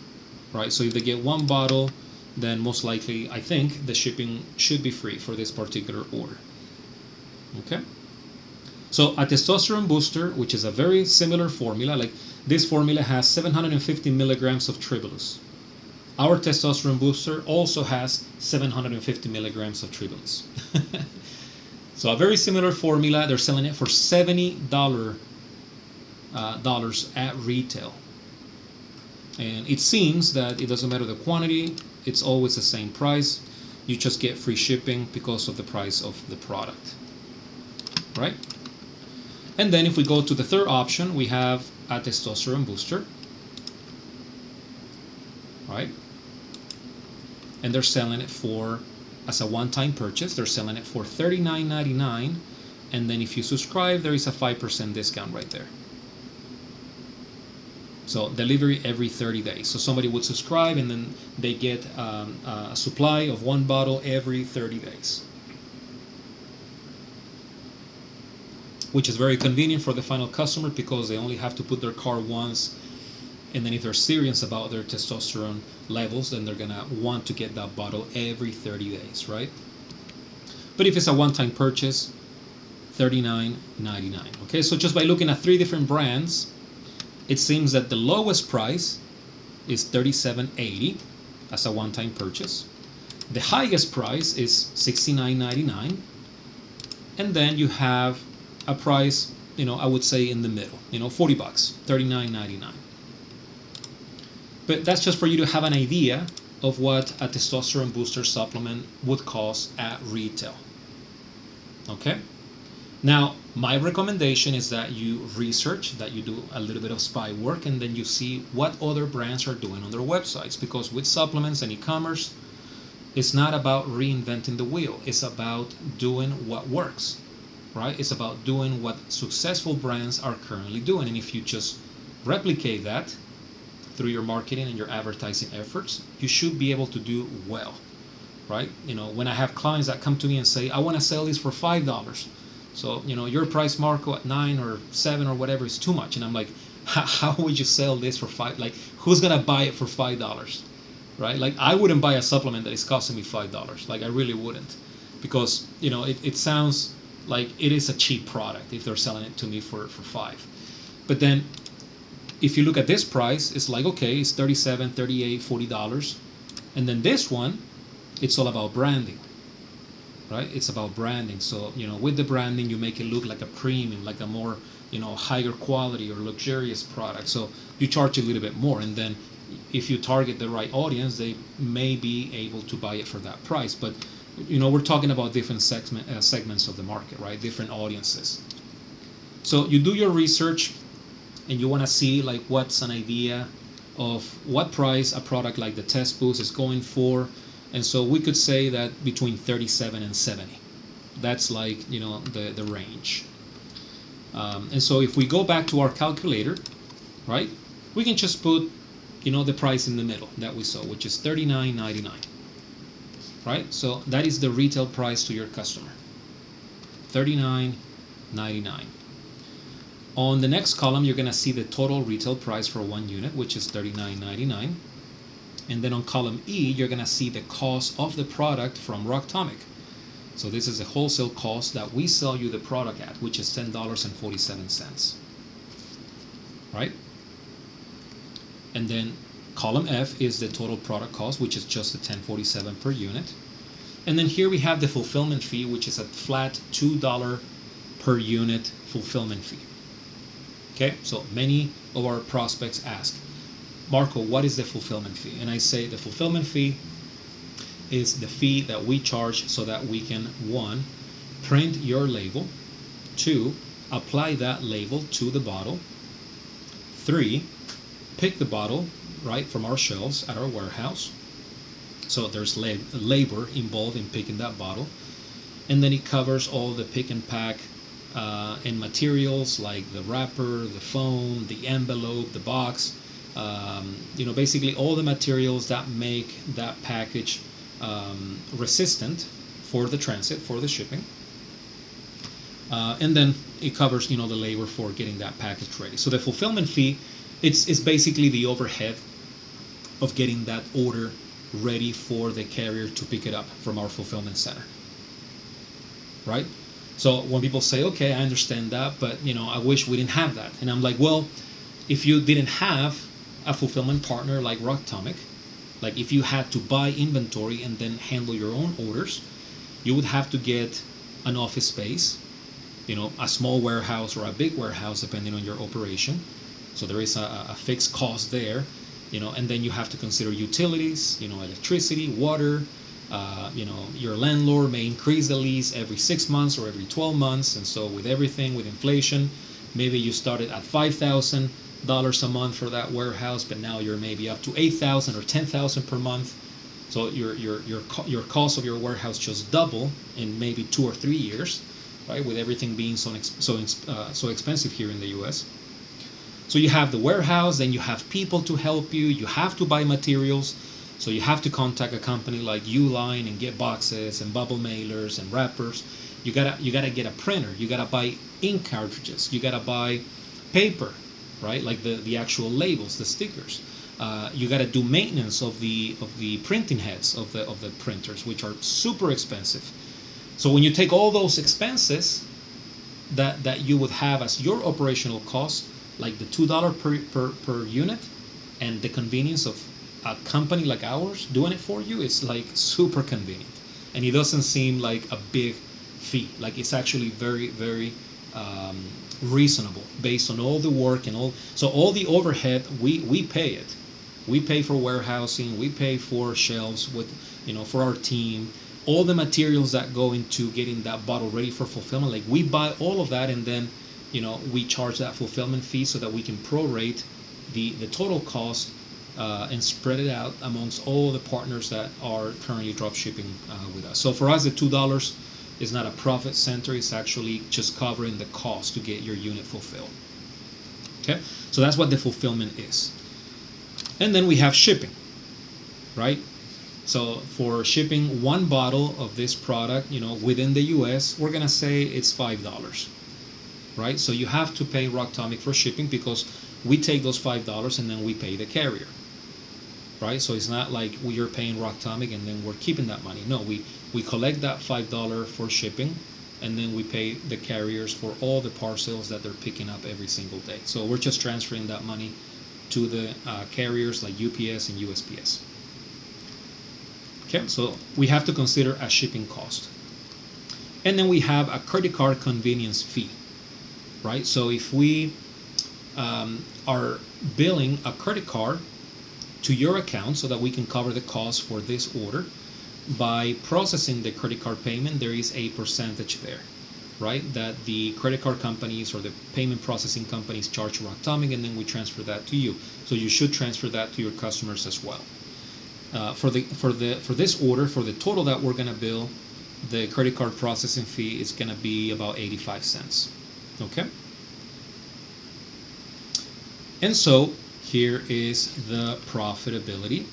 right? So if they get 1 bottle, then most likely, I think, the shipping should be free for this particular order. Okay? So a testosterone booster, which is a very similar formula, like this formula has 750 milligrams of tribulus. Our testosterone booster also has 750 milligrams of tribulus. So a very similar formula. They're selling it for $70 at retail. And it seems that it doesn't matter the quantity, it's always the same price. You just get free shipping because of the price of the product, right? And then if we go to the third option, we have a testosterone booster, right? And they're selling it for, as a one-time purchase, they're selling it for $39.99. And then if you subscribe, there is a 5% discount right there. So delivery every 30 days. So somebody would subscribe and then they get a supply of 1 bottle every 30 days. Which is very convenient for the final customer because they only have to put their card once And then if they're serious about their testosterone levels, then they're gonna want to get that bottle every 30 days, right? But if it's a one-time purchase, $39.99. Okay, so just by looking at three different brands, it seems that the lowest price is $37.80 as a one-time purchase. The highest price is $69.99, and then you have a price, I would say in the middle, $40, $39.99. But that's just for you to have an idea of what a testosterone booster supplement would cost at retail. Okay? Now, my recommendation is that you research, that you do a little bit of spy work, and then you see what other brands are doing on their websites. Because with supplements and e-commerce, it's not about reinventing the wheel. It's about doing what works, right? It's about doing what successful brands are currently doing. And if you just replicate that through your marketing and your advertising efforts, you should be able to do well, right? When I have clients that come to me and say, I want to sell this for $5. So, your price, Marco, at 9 or 7 or whatever is too much. And I'm like, how would you sell this for $5? Like, who's going to buy it for $5? Right? Like, I wouldn't buy a supplement that is costing me $5. Like, I really wouldn't. Because, it sounds like it is a cheap product if they're selling it to me for $5. But then, if you look at this price, it's like, okay, it's $37, $38, $40. And then this one, it's all about branding. Right? It's about branding. So, with the branding, you make it look like a premium, like a more, higher quality or luxurious product. So you charge a little bit more. And then if you target the right audience, they may be able to buy it for that price. But, we're talking about different segments of the market, right? Different audiences. So you do your research and you want to see like what's an idea of what price a product like the Test Boost is going for. And so we could say that between 37 and 70. That's like, the range. And so if we go back to our calculator, right, we can just put, the price in the middle that we saw, which is $39.99. Right? So that is the retail price to your customer. $39.99. On the next column, you're going to see the total retail price for one unit, which is $39.99. And then on column E, you're going to see the cost of the product from Rocktomic. So this is the wholesale cost that we sell you the product at, which is $10.47. Right? And then column F is the total product cost, which is just the $10.47 per unit. And then here we have the fulfillment fee, which is a flat $2 per unit fulfillment fee. Okay, so many of our prospects ask, Marco, what is the fulfillment fee? And I say the fulfillment fee is the fee that we charge so that we can, 1, print your label, 2, apply that label to the bottle, 3, pick the bottle right from our shelves at our warehouse. So there's labor involved in picking that bottle. And then it covers all the pick and pack and materials like the wrapper, the foam, the envelope, the box, basically all the materials that make that package resistant for the transit, for the shipping. And then it covers, the labor for getting that package ready. So the fulfillment fee, it's basically the overhead of getting that order ready for the carrier to pick it up from our fulfillment center. Right? So when people say, okay, I understand that, but I wish we didn't have that. And I'm like, well, if you didn't have a fulfillment partner like Rocktomic, like if you had to buy inventory and then handle your own orders, you would have to get an office space, a small warehouse or a big warehouse depending on your operation. So there is a fixed cost there, and then you have to consider utilities, electricity, water. Your landlord may increase the lease every 6 months or every 12 months. And so with everything, with inflation, maybe you started at $5,000 a month for that warehouse, but now you're maybe up to $8,000 or $10,000 per month. So your cost of your warehouse just double in maybe 2 or 3 years, right? With everything being so expensive here in the U.S. So you have the warehouse, then you have people to help you. You have to buy materials. So you have to contact a company like Uline and get boxes and bubble mailers and wrappers. You gotta get a printer. You gotta buy ink cartridges. You gotta buy paper. right? Like the actual labels, the stickers. You got to do maintenance of the printing heads of the printers, which are super expensive. So when you take all those expenses that you would have as your operational cost, like the $2 per unit, and the convenience of a company like ours doing it for you, it's like super convenient, and it doesn't seem like a big fee. Like it's actually very, very reasonable based on all the work and all. So all the overhead, we pay it. We pay for warehousing, we pay for shelves with, for our team, all the materials that go into getting that bottle ready for fulfillment. Like we buy all of that, and then we charge that fulfillment fee so that we can prorate the total cost and spread it out amongst all the partners that are currently drop shipping with us. So for us, the $2 is not a profit center. It's actually just covering the cost to get your unit fulfilled. Okay, so that's what the fulfillment is. And then we have shipping, right? So for shipping one bottle of this product, within the US, we're gonna say it's $5, right? So you have to pay Rocktomic for shipping, because we take those $5 and then we pay the carrier, right? So it's not like you're paying Rocktomic and then we're keeping that money. No, we collect that $5 for shipping, and then we pay the carriers for all the parcels that they're picking up every single day. So we're just transferring that money to the carriers like UPS and USPS. Okay, so we have to consider a shipping cost. And then we have a credit card convenience fee, right? So if we are billing a credit card to your account so that we can cover the cost for this order, by processing the credit card payment, there is a percentage there, right? That the credit card companies or the payment processing companies charge Rocktomic, and then we transfer that to you. So you should transfer that to your customers as well. For this order, for the total that we're gonna bill, the credit card processing fee is gonna be about 85 cents. Okay. And so here is the profitability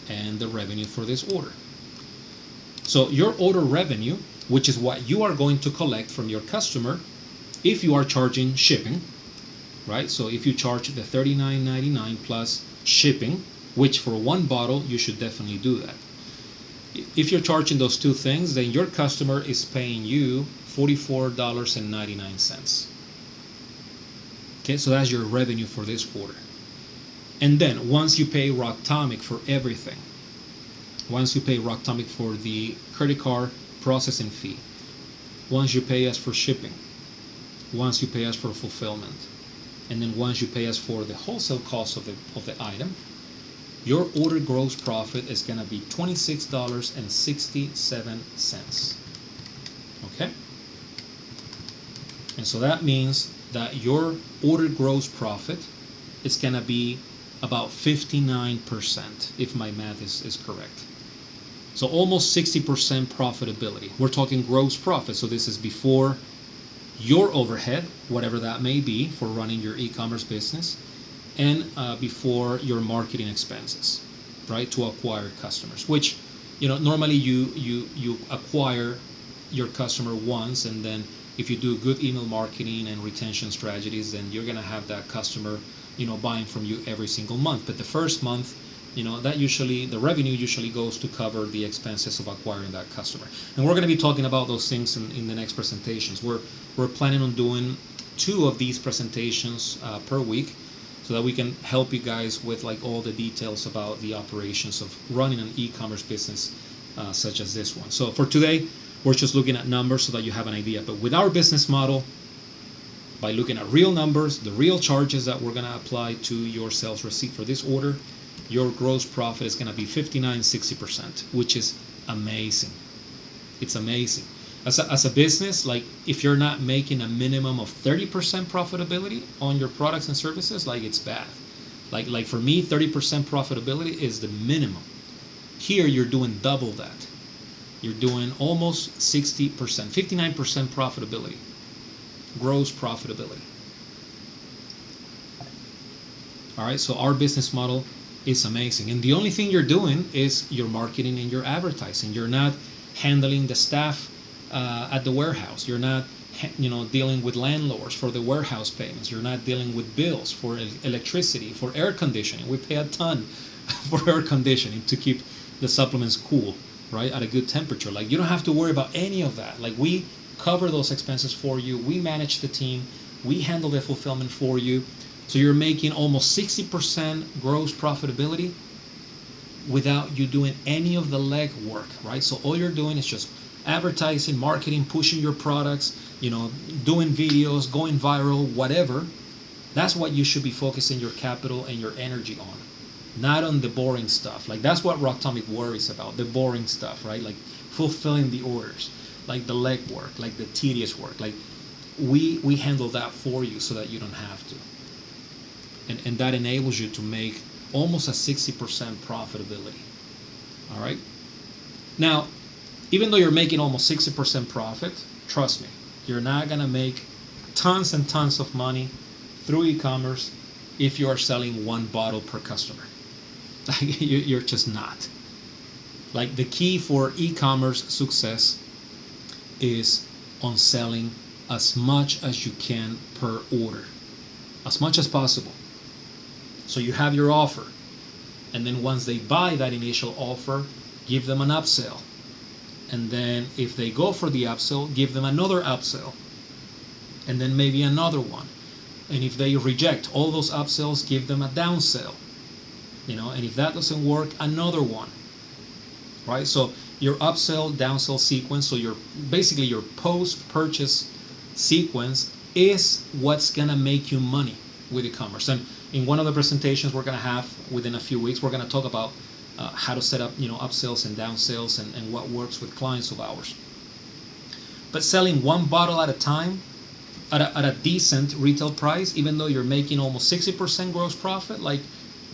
and the revenue for this order. So your order revenue, which is what you are going to collect from your customer if you are charging shipping, right? So if you charge the $39.99 plus shipping, which for one bottle you should definitely do that. If you're charging those two things, then your customer is paying you $44.99. Okay, so that's your revenue for this order. And then once you pay Rocktomic for everything, once you pay Rocktomic for the credit card processing fee, once you pay us for shipping, once you pay us for fulfillment, and then once you pay us for the wholesale cost of the item, your order gross profit is going to be $26.67. Okay? And so that means that your order gross profit is going to be about 59%, if my math is correct. So almost 60% profitability. We're talking gross profit, so this is before your overhead, whatever that may be for running your e-commerce business, and before your marketing expenses, right, to acquire customers, which normally you acquire your customer once, and then if you do good email marketing and retention strategies, then you're going to have that customer buying from you every single month. But the first month, that usually the revenue usually goes to cover the expenses of acquiring that customer. And we're going to be talking about those things in the next presentations. We're planning on doing 2 of these presentations per week, so that we can help you guys with like all the details about the operations of running an e-commerce business such as this one. So for today, we're just looking at numbers so that you have an idea. But with our business model, by looking at real numbers, the real charges that we're going to apply to your sales receipt for this order, your gross profit is going to be 59-60%, which is amazing. It's amazing. As a business, like if you're not making a minimum of 30% profitability on your products and services, like it's bad. Like for me, 30% profitability is the minimum. Here you're doing double that. You're doing almost 60%, 59% profitability, gross profitability. All right, so our business model is amazing. And the only thing you're doing is your marketing and your advertising. You're not handling the staff at the warehouse. You're not dealing with landlords for the warehouse payments. You're not dealing with bills for electricity, for air conditioning. We pay a ton for air conditioning to keep the supplements cool, right, at a good temperature. Like, you don't have to worry about any of that. Like, we cover those expenses for you. We manage the team. We handle the fulfillment for you. So you're making almost 60% gross profitability without you doing any of the leg work, right? So all you're doing is just advertising, marketing, pushing your products, doing videos, going viral, whatever. That's what you should be focusing your capital and your energy on, not on the boring stuff. Like, that's what Rocktomic worries about, the boring stuff, right? Like fulfilling the orders, like the leg work, like the tedious work. Like, we handle that for you so that you don't have to. And that enables you to make almost a 60% profitability. All right. Now, even though you're making almost 60% profit, trust me, you're not going to make tons and tons of money through e-commerce if you are selling one bottle per customer. You're just not. Like, the key for e-commerce success is on selling as much as you can per order, as much as possible. So you have your offer, and then once they buy that initial offer, give them an upsell. And then if they go for the upsell, give them another upsell, and then maybe another one. And if they reject all those upsells, give them a downsell. And if that doesn't work, another one. Right? So your upsell, downsell sequence, so your post-purchase sequence is what's gonna make you money with e-commerce. And in one of the presentations we're gonna have within a few weeks, we're gonna talk about how to set up upsells and downsells and what works with clients of ours. But selling one bottle at a time at a decent retail price, even though you're making almost 60% gross profit, like,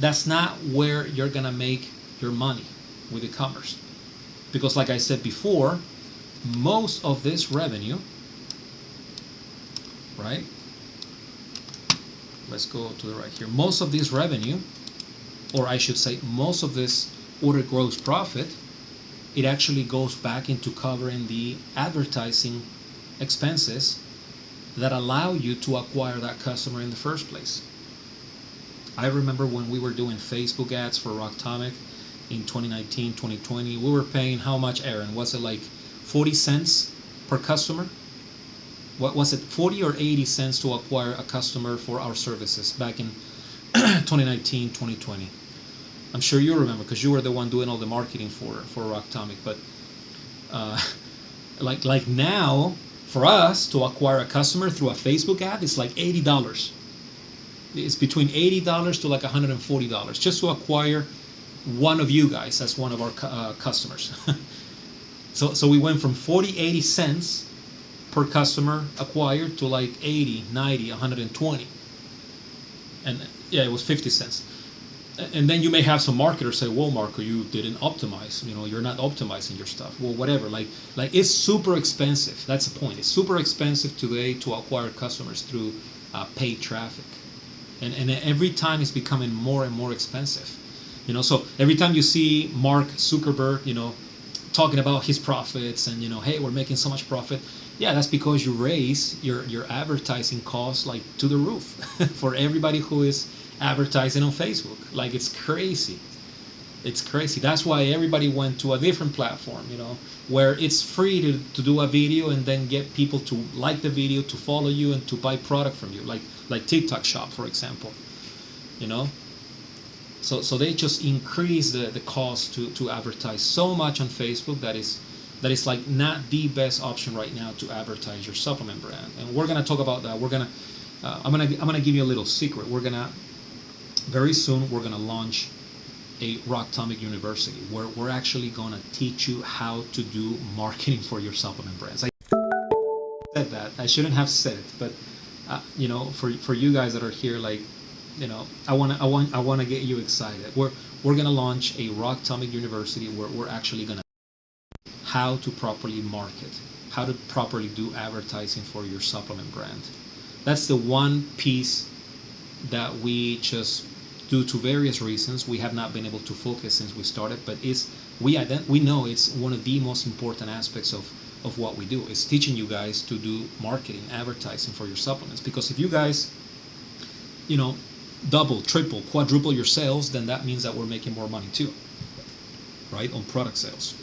that's not where you're gonna make your money with e-commerce. Because, like I said before, most of this revenue, right? Let's go to the right here. Most of this revenue, or I should say most of this order gross profit, it actually goes back into covering the advertising expenses that allow you to acquire that customer in the first place. I remember when we were doing Facebook ads for Rocktomic in 2019, 2020, we were paying how much, Aaron? Was it like 40 cents per customer? What was it, 40 or 80 cents to acquire a customer for our services back in 2019, 2020? I'm sure you remember, because you were the one doing all the marketing for Rocktomic. But like now, for us to acquire a customer through a Facebook ad, it's like $80. It's between $80 to like $140 just to acquire one of you guys as one of our customers. So we went from 40, 80 cents per customer acquired to like 80, 90, 120. And yeah, it was 50 cents. And then you may have some marketers say, "Well, Marco, you didn't optimize. You're not optimizing your stuff." Well, whatever. Like it's super expensive. That's the point. It's super expensive today to acquire customers through paid traffic, and every time it's becoming more and more expensive. So every time you see Mark Zuckerberg, talking about his profits and hey, we're making so much profit. Yeah, that's because you raise your advertising costs like to the roof for everybody who is advertising on Facebook. Like, it's crazy. It's crazy. That's why everybody went to a different platform, where it's free to do a video and then get people to like the video, to follow you, and to buy product from you, like TikTok Shop, for example. So they just increase the cost to advertise so much on Facebook that is like not the best option right now to advertise your supplement brand. And we're gonna talk about that. I'm gonna give you a little secret. Very soon we're gonna launch a Rocktomic University where we're actually gonna teach you how to do marketing for your supplement brands. I said that. I shouldn't have said it, but for you guys that are here, like, I wanna get you excited. We're gonna launch a Rocktomic University where we're actually gonna how to properly market, how to properly do advertising for your supplement brand. That's the one piece that we just, due to various reasons, we have not been able to focus since we started, but we know it's one of the most important aspects of of what we do. It's teaching you guys to do marketing, advertising for your supplements. Because if you guys, you know, double, triple, quadruple your sales, then that means that we're making more money too, right, on product sales.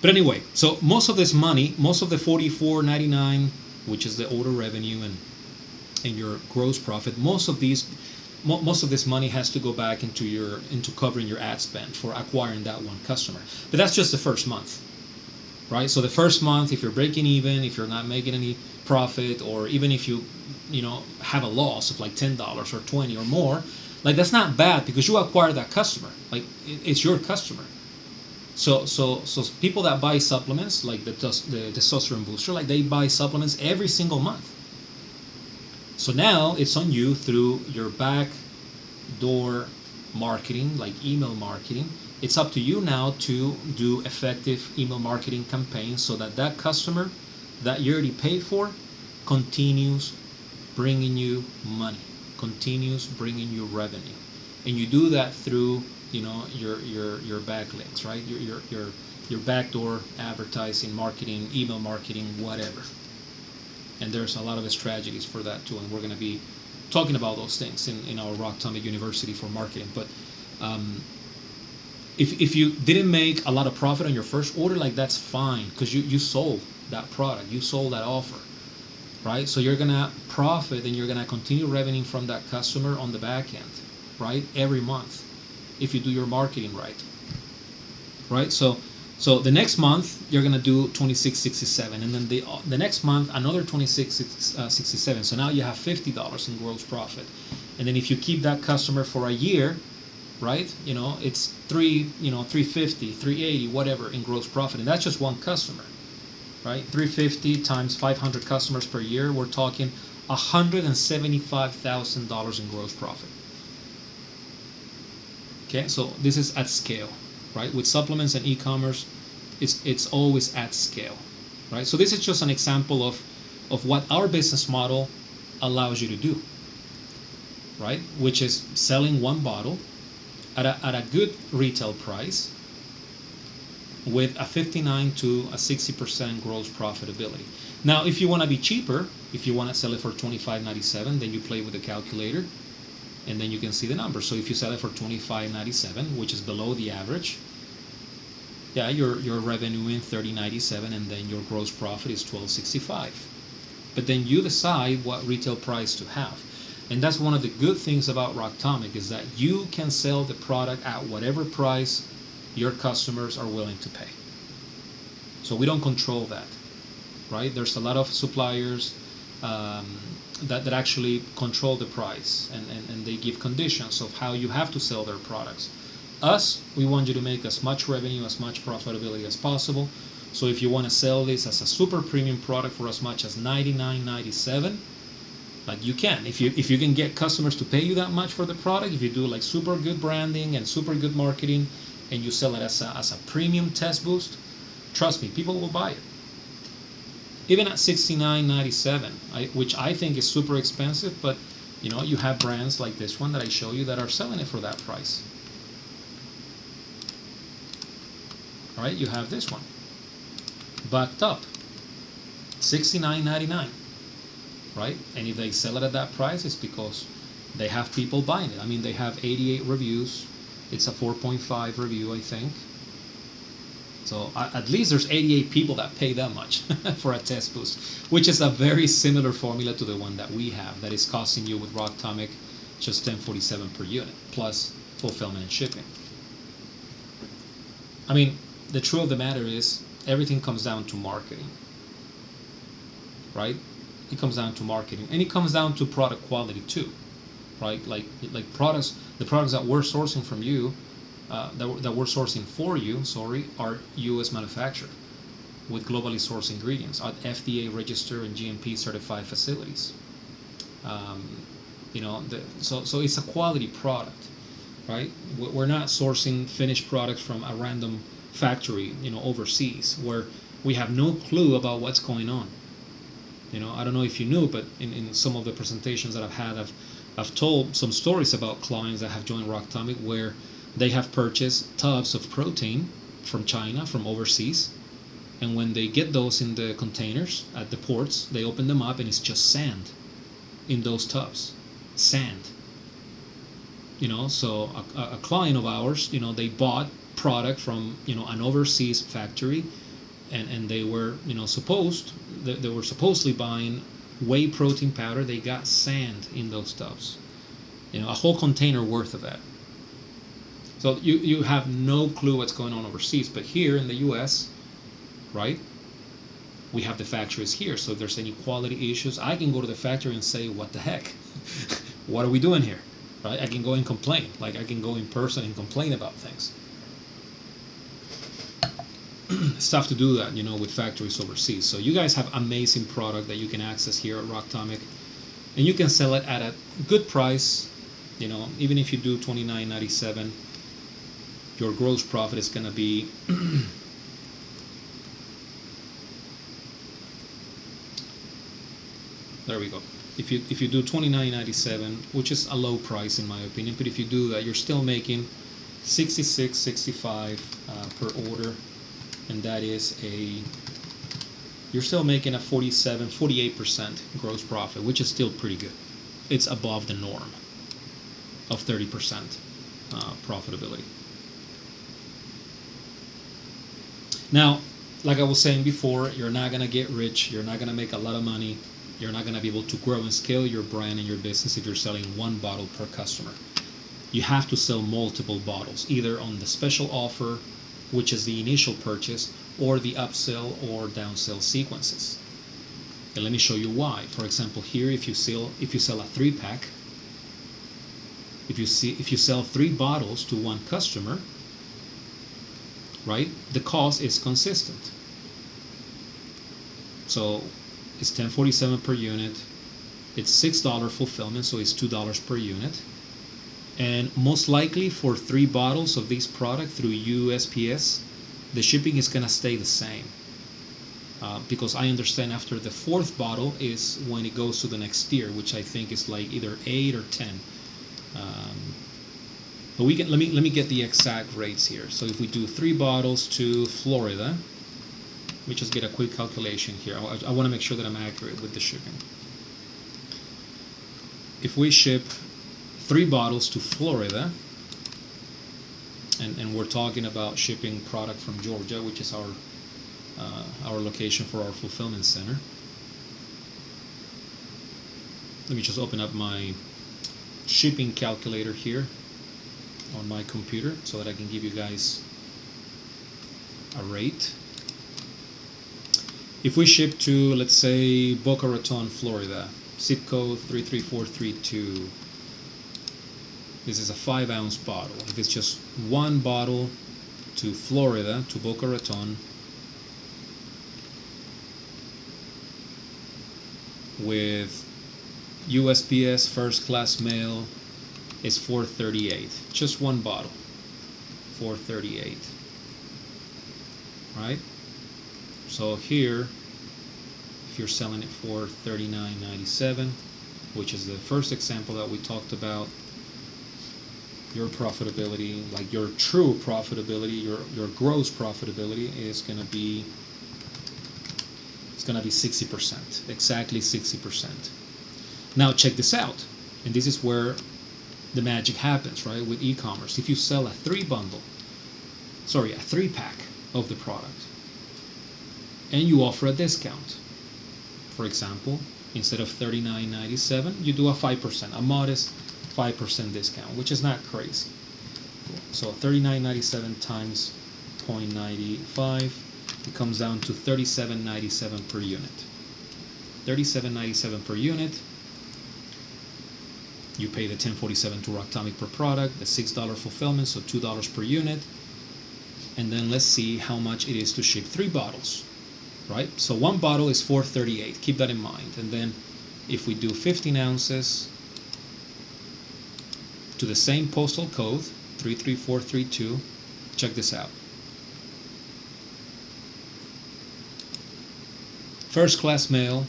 But anyway, so most of this money, most of the $44.99, which is the order revenue and your gross profit, most of this money has to go back into covering your ad spend for acquiring that one customer. But that's just the first month, right? So the first month, if you're breaking even, if you're not making any profit, or even if you have a loss of like $10 or $20 or more, like that's not bad, because you acquire that customer. Like it's your customer. So people that buy supplements, like the testosterone booster, like they buy supplements every single month. So now it's on you through your back door marketing, like email marketing. It's up to you now to do effective email marketing campaigns so that customer that you already paid for continues bringing you money, continues bringing you revenue. And you do that through your backlinks, right? Your backdoor advertising, marketing, email marketing, whatever. And there's a lot of strategies for that too, and we're going to be talking about those things in our Rock Atomic University for marketing. But if you didn't make a lot of profit on your first order, like that's fine, because you sold that product, you sold that offer, right? So you're going to profit, and you're going to continue revenue from that customer on the back end, right? Every month, if you do your marketing right? So the next month you're gonna do 26.67, and then the next month another 26.67. So now you have $50 in gross profit, and then if you keep that customer for a year, right? It's 350, 380, whatever in gross profit, and that's just one customer, right? 350 times 500 customers per year, we're talking $175,000 in gross profit. Okay, so this is at scale, right? With supplements and e-commerce, it's always at scale, right? So this is just an example of what our business model allows you to do, right? Which is selling one bottle at a good retail price with a 59 to a 60% gross profitability. Now, if you want to be cheaper, if you want to sell it for $25.97, then you play with the calculator, and then you can see the numbers. So if you sell it for $25.97, which is below the average, yeah, you're revenuing $30.97, and then your gross profit is $12.65. But then you decide what retail price to have. And that's one of the good things about Rock Atomic, is that you can sell the product at whatever price your customers are willing to pay. So we don't control that, right? There's a lot of suppliers that actually control the price, and they give conditions of how you have to sell their products. Us, we want you to make as much revenue, as much profitability as possible. So if you want to sell this as a super premium product for as much as $99.97, like you can. If you can get customers to pay you that much for the product, if you do like super good branding and super good marketing, and you sell it as a premium test boost, trust me, people will buy it. Even at $69.97, which I think is super expensive, but you have brands like this one that I show you that are selling it for that price. All right, you have this one backed up, $69.99, right? And if they sell it at that price, it's because they have people buying it. I mean, they have 88 reviews. It's a 4.5 review, I think. So at least there's 88 people that pay that much for a test boost, which is a very similar formula to the one that we have, that is costing you with Rock Atomic just $10.47 per unit, plus fulfillment and shipping. I mean, the truth of the matter is, everything comes down to marketing, right? It comes down to marketing, and it comes down to product quality too, right? Like products, the products that we're sourcing from you, that we're sourcing for you, are U.S. manufactured with globally sourced ingredients at FDA registered and GMP certified facilities. So it's a quality product, right? We're not sourcing finished products from a random factory, overseas, where we have no clue about what's going on. I don't know if you knew, but in some of the presentations that I've had, I've told some stories about clients that have joined Rock Atomic where they have purchased tubs of protein from China, from overseas, And when they get those in the containers at the ports, they open them up and it's just sand in those tubs. Sand. So a client of ours, they bought product from, an overseas factory, and they were, they were supposedly buying whey protein powder. They got sand in those tubs. A whole container worth of that. So you have no clue what's going on overseas, but here in the US, right? We have the factories here, so if there's any quality issues, I can go to the factory and say, what the heck? What are we doing here? Right? I can go and complain. Like, I can go in person and complain about things. It's tough to do that, with factories overseas. So you guys have amazing product that you can access here at Rocktomic, and you can sell it at a good price. Even if you do $29.97, your gross profit is going to be there we go. If you do $29.97, which is a low price in my opinion, but if you do that, you're still making $66.65 per order, and that is you're still making a 48% gross profit, which is still pretty good. It's above the norm of 30% profitability. Now, like I was saying before, you're not gonna get rich, you're not gonna make a lot of money, you're not gonna be able to grow and scale your brand and your business if you're selling one bottle per customer. You have to sell multiple bottles, either on the special offer, which is the initial purchase, or the upsell or downsell sequences. And let me show you why. For example, here, if you sell a 3-pack, if you sell 3 bottles to one customer, right, the cost is consistent. So it's $10.47 per unit. It's $6 fulfillment, so it's $2 per unit. And most likely for 3 bottles of this product through USPS, the shipping is going to stay the same. Because I understand after the 4th bottle is when it goes to the next tier, which I think is like either 8 or 10. But let me get the exact rates here. So if we do 3 bottles to Florida, let me just get a quick calculation here. I want to make sure that I'm accurate with the shipping. If we ship 3 bottles to Florida, and we're talking about shipping product from Georgia, which is our location for our fulfillment center. Let me just open up my shipping calculator here on my computer so that I can give you guys a rate. If we ship to, let's say, Boca Raton, Florida, zip code 33432, this is a 5-ounce bottle. If it's just 1 bottle to Florida, to Boca Raton, with USPS first class mail, is $4.38. Just 1 bottle, $4.38. Right? So here, if you're selling it for $39.97, which is the first example that we talked about, your profitability, like your true profitability, your gross profitability is going to be 60%, exactly 60%. Now check this out, and this is where the magic happens, right? With e-commerce, if you sell a 3-pack of the product, and you offer a discount, for example, instead of $39.97, you do a 5%, a modest 5% discount, which is not crazy. So $39.97 times 0.95, it comes down to $37.97 per unit. $37.97 per unit. You pay the $10.47 to Rocktomic per product, the $6 fulfillment, so $2 per unit. And then let's see how much it is to ship 3 bottles, right? So 1 bottle is $4.38. Keep that in mind. And then if we do 15 ounces to the same postal code, 33432, check this out. First class mail,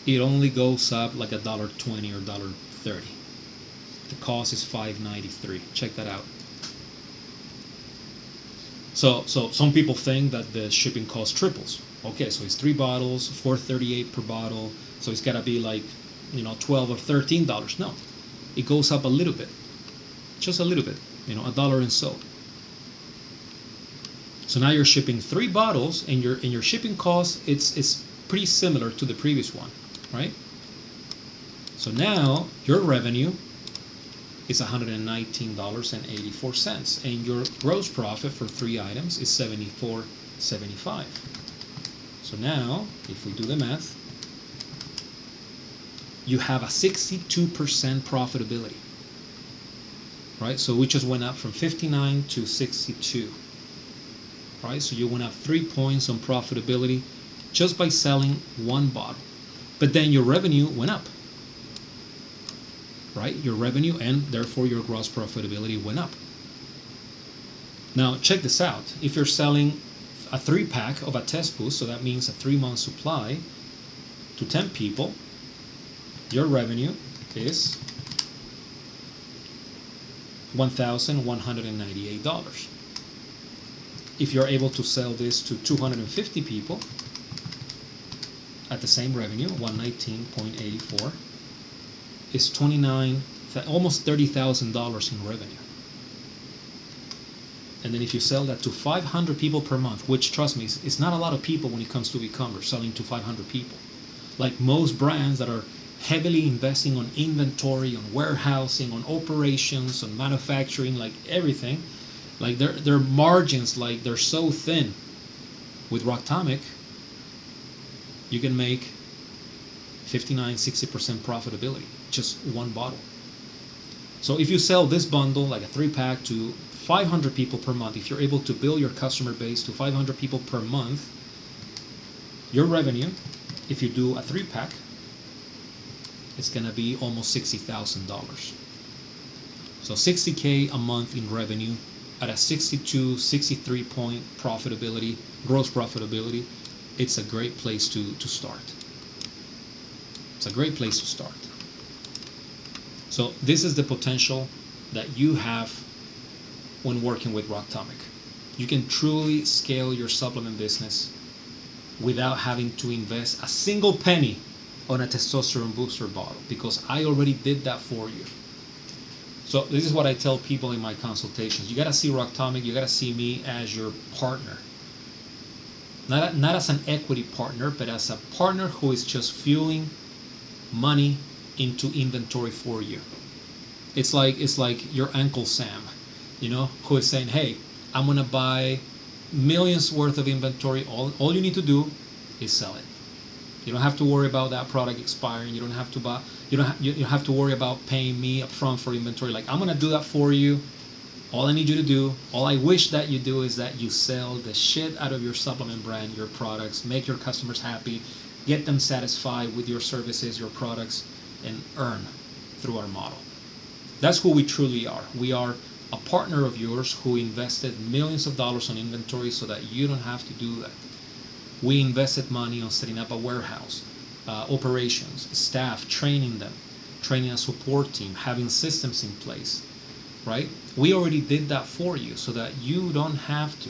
it only goes up like $1.20 or $1.30. The cost is $5.93. Check that out. So some people think that the shipping cost triples. Okay, so it's 3 bottles, $4.38 per bottle. So it's gotta be like, $12 or $13. No, it goes up a little bit, just a little bit. $1 and so. So now you're shipping 3 bottles, and your shipping cost it's pretty similar to the previous one, right? So now your revenue is $119.84, and your gross profit for 3 items is $74.75. So now, if we do the math, you have a 62% profitability, right? So we just went up from 59 to 62, right? So you went up 3 points on profitability just by selling 1 bottle. But then your revenue went up, right? Your revenue, and therefore your gross profitability went up. Now check this out. If you're selling a 3-pack of a test boost, so that means a 3-month supply to 10 people, your revenue is $1,198. If you're able to sell this to 250 people at the same revenue, 119.84, is almost $30,000 in revenue. And then if you sell that to 500 people per month, which, trust me, is not a lot of people when it comes to e-commerce, selling to 500 people. Like most brands that are heavily investing on inventory, on warehousing, on operations, on manufacturing, like everything, like their margins, like they're so thin. With Rocktomic, you can make 59-60% profitability, just 1 bottle. So if you sell this bundle, like a 3-pack, to 500 people per month, if you're able to build your customer base to 500 people per month, your revenue, if you do a 3-pack, it's gonna be almost $60,000. So $60K a month in revenue at a 63 point profitability, gross profitability. It's a great place to start. It's a great place to start. So this is the potential that you have when working with Rocktomic. You can truly scale your supplement business without having to invest a single penny on a testosterone booster bottle, because I already did that for you. So this is what I tell people in my consultations. You gotta see Rocktomic, you gotta see me as your partner. Not as an equity partner, but as a partner who is just fueling money into inventory for you. It's like your Uncle Sam, who is saying, hey, I'm gonna buy millions worth of inventory. All you need to do is sell it. You don't have to worry about that product expiring. You don't have to buy. You don't have to worry about paying me upfront for inventory. Like, I'm gonna do that for you. All I need you to do, all I wish that you do, is that you sell the shit out of your supplement brand, your products, make your customers happy, get them satisfied with your services, your products, and earn through our model. That's who we truly are. We are a partner of yours who invested millions of dollars on inventory so that you don't have to do that. We invested money on setting up a warehouse, operations, staff, training them, training a support team, having systems in place, right? We already did that for you so that you don't have to.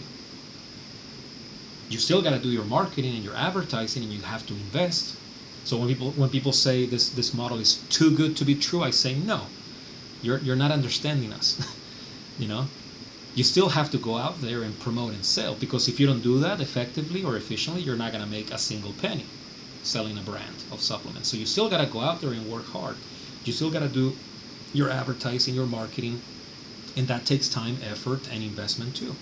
You still got to do your marketing and your advertising, and you have to invest. So when people say this model is too good to be true, I say no. You're not understanding us. You still have to go out there and promote and sell, because if you don't do that effectively or efficiently, you're not going to make a single penny selling a brand of supplements. So you still got to go out there and work hard. You still got to do your advertising, your marketing, and that takes time, effort, and investment too.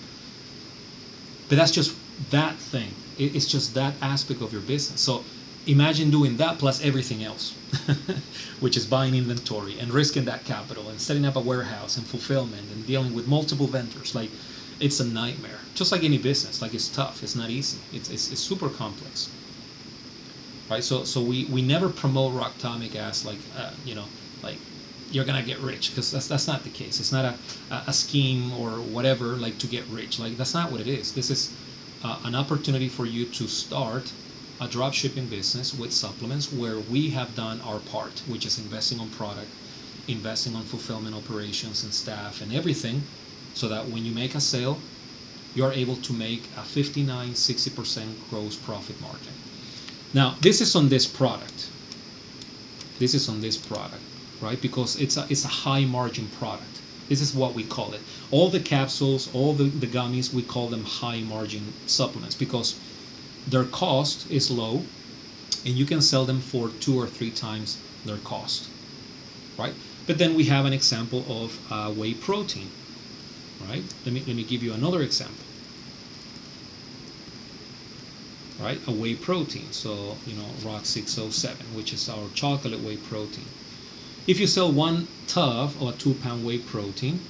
But that's just that thing. It's just that aspect of your business. So imagine doing that plus everything else, which is buying inventory and risking that capital and setting up a warehouse and fulfillment and dealing with multiple vendors. Like, it's a nightmare. Just like any business, like, it's tough. It's not easy. It's super complex, right? So we never promote Rocktomic as like you're gonna get rich, because that's not the case. It's not a scheme or whatever, like, to get rich. Like, that's not what it is. This is an opportunity for you to start a drop shipping business with supplements, where we have done our part, which is investing on product, investing on fulfillment operations and staff and everything, so that when you make a sale, you are able to make a 59-60% gross profit margin. Now, this is on this product. This is on this product, right? Because it's a high margin product. This is what we call it. All the capsules, all the gummies, we call them high margin supplements because their cost is low and you can sell them for 2 or 3 times their cost, right? But then we have an example of whey protein, right? Let me give you another example. Right, a whey protein. So, Rock 607, which is our chocolate whey protein. If you sell 1 tub of a 2-pound whey protein,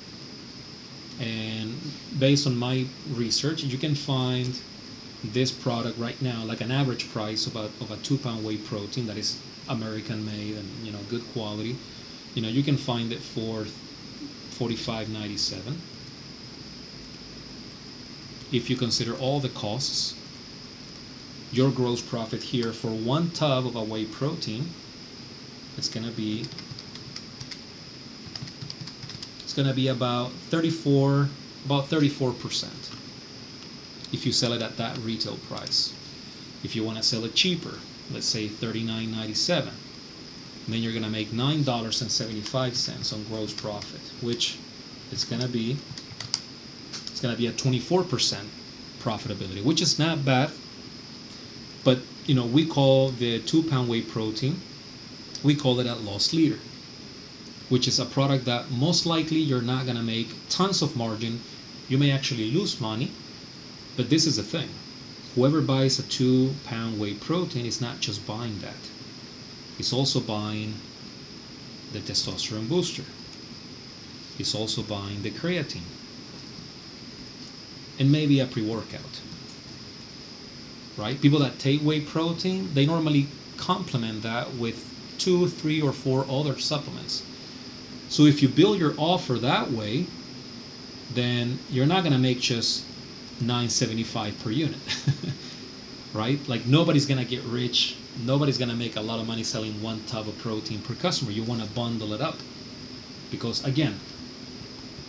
and based on my research, you can find this product right now, like an average price of a 2-pound whey protein that is American made and good quality. You can find it for $45.97. If you consider all the costs, your gross profit here for 1 tub of a whey protein, it's gonna be about 34%. If you sell it at that retail price. If you want to sell it cheaper, let's say $39.97, then you're gonna make $9.75 on gross profit, which it's gonna be a 24% profitability, which is not bad. But we call the 2-pound whey protein, we call it a loss leader, which is a product that most likely you're not going to make tons of margin. You may actually lose money, but this is the thing. Whoever buys a 2-pound whey protein is not just buying that. He's also buying the testosterone booster. He's also buying the creatine. And maybe a pre-workout. Right? People that take whey protein, they normally complement that with 2, 3, or 4 other supplements. So if you build your offer that way, then you're not going to make just $9.75 per unit. Right? Like nobody's going to get rich. Nobody's going to make a lot of money selling 1 tub of protein per customer. You want to bundle it up. Because again,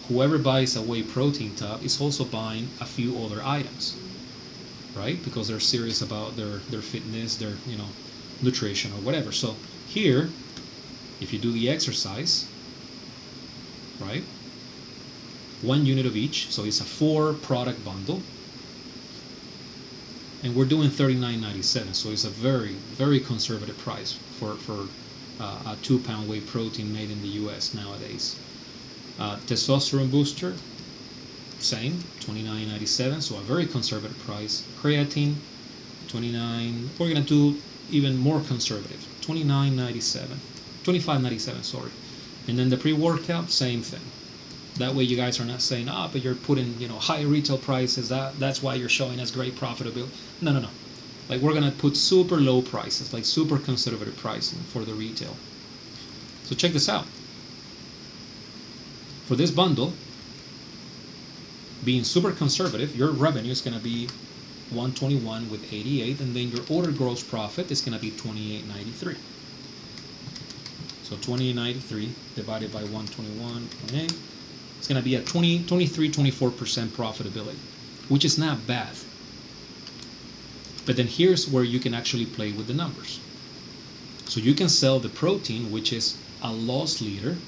whoever buys a whey protein tub is also buying a few other items. Right? Because they're serious about their fitness, their nutrition or whatever. So here, if you do the exercise, right, 1 unit of each, so it's a 4-product bundle, and we're doing $39.97, so it's a very, very conservative price for a 2-pound whey protein made in the US nowadays. Testosterone booster, same, $29.97, so a very conservative price. Creatine, $29. We're gonna do even more conservative, $25.97, sorry. And then the pre-workout, same thing. That way you guys are not saying, but you're putting high retail prices. That's why you're showing us great profitability. No. Like we're gonna put super low prices, like super conservative pricing for the retail. So check this out. For this bundle, being super conservative, your revenue is going to be $121 with 88, and then your order gross profit is going to be $28.93. So $28.93 divided by 121.8, it's going to be a 23-24% profitability, which is not bad. But then here's where you can actually play with the numbers. So you can sell the protein, which is a loss leader.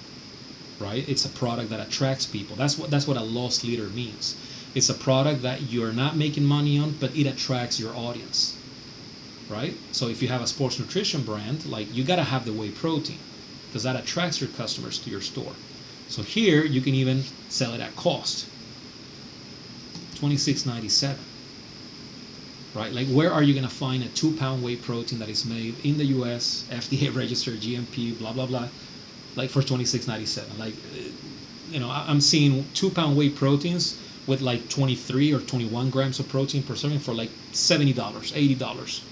Right? It's a product that attracts people. That's what a loss leader means. It's a product that you're not making money on, but it attracts your audience. Right? So if you have a sports nutrition brand, like you gotta have the whey protein, because that attracts your customers to your store. So here you can even sell it at cost. $26.97. Right? Like where are you gonna find a 2-pound whey protein that is made in the US, FDA registered, GMP, blah blah blah, like for $26.97? Like I'm seeing 2-pound whey proteins with like 23 or 21 grams of protein per serving for like $70, $80.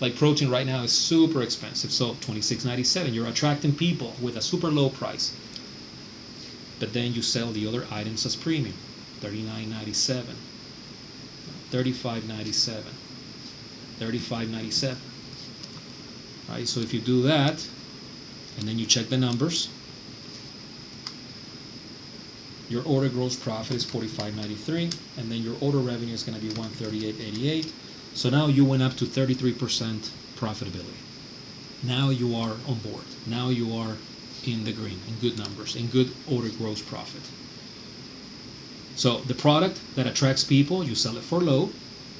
Like protein right now is super expensive, so $26.97. You're attracting people with a super low price. But then you sell the other items as premium, $39.97, $35.97, $35.97. Right? So if you do that, and then you check the numbers, Your order gross profit is $45.93, and then your order revenue is going to be $138.88. So now you went up to 33% profitability. Now you are on board. Now you are in the green, in good numbers, in good order gross profit. So the product that attracts people, you sell it for low.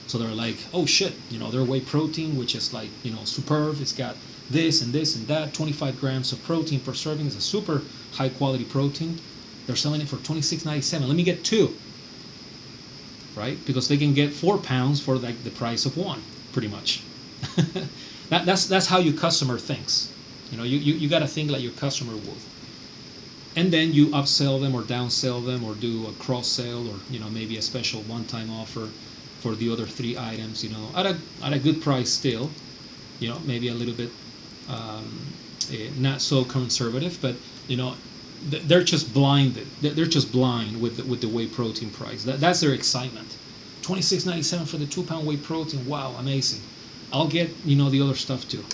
So they're like, oh shit, their whey protein, which is like, superb. It's got this and this and that. 25 grams of protein per serving. Is a super high quality protein. They're selling it for $26.97. Let me get 2. Right? Because they can get 4 pounds for like the price of 1, pretty much. That's how your customer thinks. You got to think like your customer would. And then you upsell them or downsell them or do a cross sale or maybe a special one-time offer for the other 3 items, at a good price still, maybe a little bit not so conservative, but they're just blinded. They're just blind with the whey protein price. That's their excitement. $26.97 for the 2-pound whey protein. Wow, amazing. I'll get the other stuff too.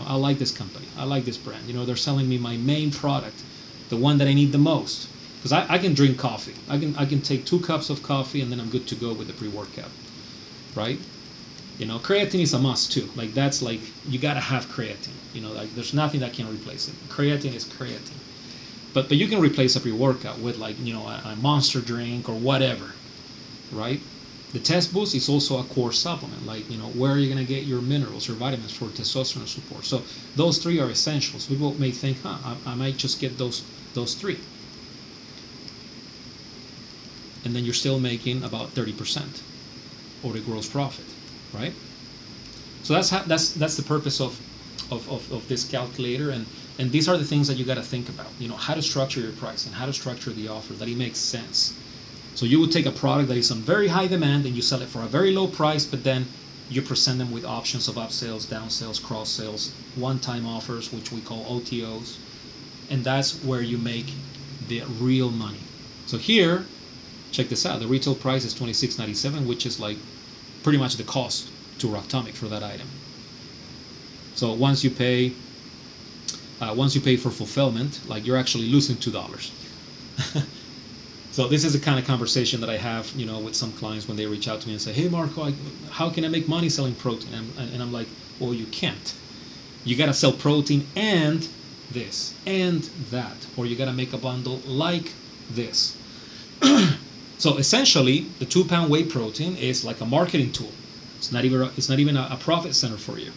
I like this company. I like this brand. They're selling me my main product, the one that I need the most. Because I can drink coffee. I can take 2 cups of coffee and then I'm good to go with the pre-workout, right? Creatine is a must too. Like that's like you gotta have creatine. Like there's nothing that can replace it. Creatine is creatine. But you can replace a pre-workout with like a Monster drink or whatever, right? The test boost is also a core supplement. Like where are you gonna get your minerals, your vitamins for testosterone support? So those 3 are essentials. People may think, I might just get those 3, and then you're still making about 30% or the gross profit, right? So that's the purpose of this calculator, and these are the things that you got to think about. How to structure your pricing, how to structure the offer that it makes sense. So you would take a product that is on very high demand and you sell it for a very low price, but then you present them with options of upsells, downsells, cross sales, one-time offers, which we call OTOs, and that's where you make the real money. So here, check this out. The retail price is $26.97, which is like pretty much the cost to Roctomic for that item. So once you pay for fulfillment, like you're actually losing $2. So this is the kind of conversation that I have, with some clients when they reach out to me and say, "Hey, Marco, how can I make money selling protein?" And I'm like, "Well, you can't. You got to sell protein and this and that, or you got to make a bundle like this." So essentially, the 2-pound whey protein is like a marketing tool. It's not even a profit center for you,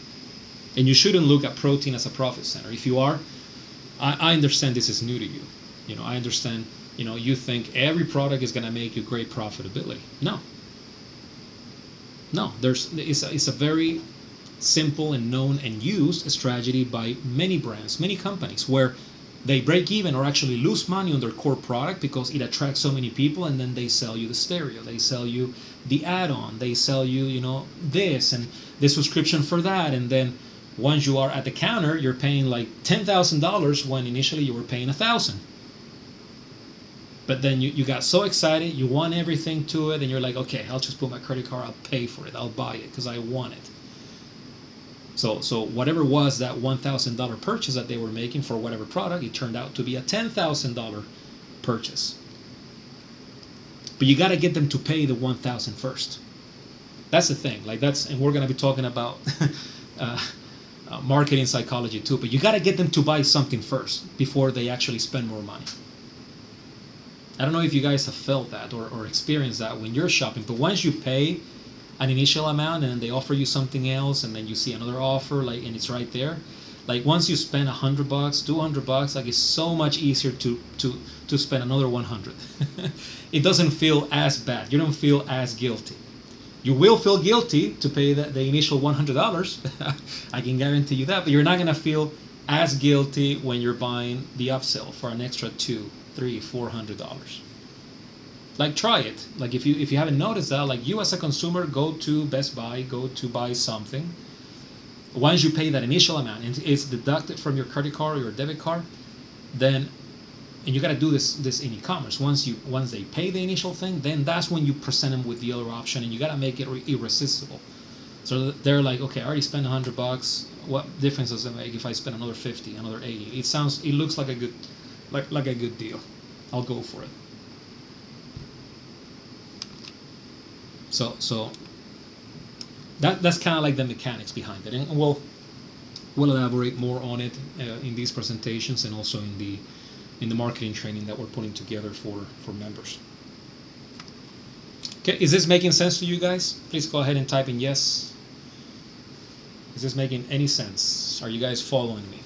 and you shouldn't look at protein as a profit center. If you are, I understand this is new to you. I understand. You think every product is going to make you great profitability. No. It's a very simple and known and used strategy by many brands, many companies, where they break even or actually lose money on their core product because it attracts so many people, and then they sell you the stereo, they sell you the add-on, they sell you, this and the subscription for that, and then once you are at the counter, you're paying like $10,000 when initially you were paying $1,000. But then you got so excited, you want everything to it, and you're like, okay, I'll just put my credit card, I'll pay for it, I'll buy it because I want it. So whatever was that $1,000 purchase that they were making for whatever product, it turned out to be a $10,000 purchase. But you got to get them to pay the $1,000 first. That's the thing. And we're going to be talking about marketing psychology too. But you got to get them to buy something first before they actually spend more money. I don't know if you guys have felt that or experienced that when you're shopping, but once you pay an initial amount and then they offer you something else and then you see another offer and it's right there, like once you spend $100, $200, like it's so much easier to spend another 100. It doesn't feel as bad. You don't feel as guilty. You will feel guilty to pay the initial $100. I can guarantee you that, but you're not gonna feel as guilty when you're buying the upsell for an extra $200, $300, $400. Like try it. Like if you haven't noticed that, like you as a consumer go to Best Buy, go to buy something. Once you pay that initial amount and it's deducted from your credit card or your debit card, then and you got to do this in e-commerce. Once they pay the initial thing, then that's when you present them with the other option, and you got to make it irresistible. So they're like, okay, I already spent $100. What difference does it make if I spend another 50, another 80? It looks like a good deal. I'll go for it. So that's kind of like the mechanics behind it, and we'll elaborate more on it in these presentations and also in the marketing training that we're putting together for members. Okay, is this making sense to you guys? Please go ahead and type in yes. Is this making any sense? Are you guys following me?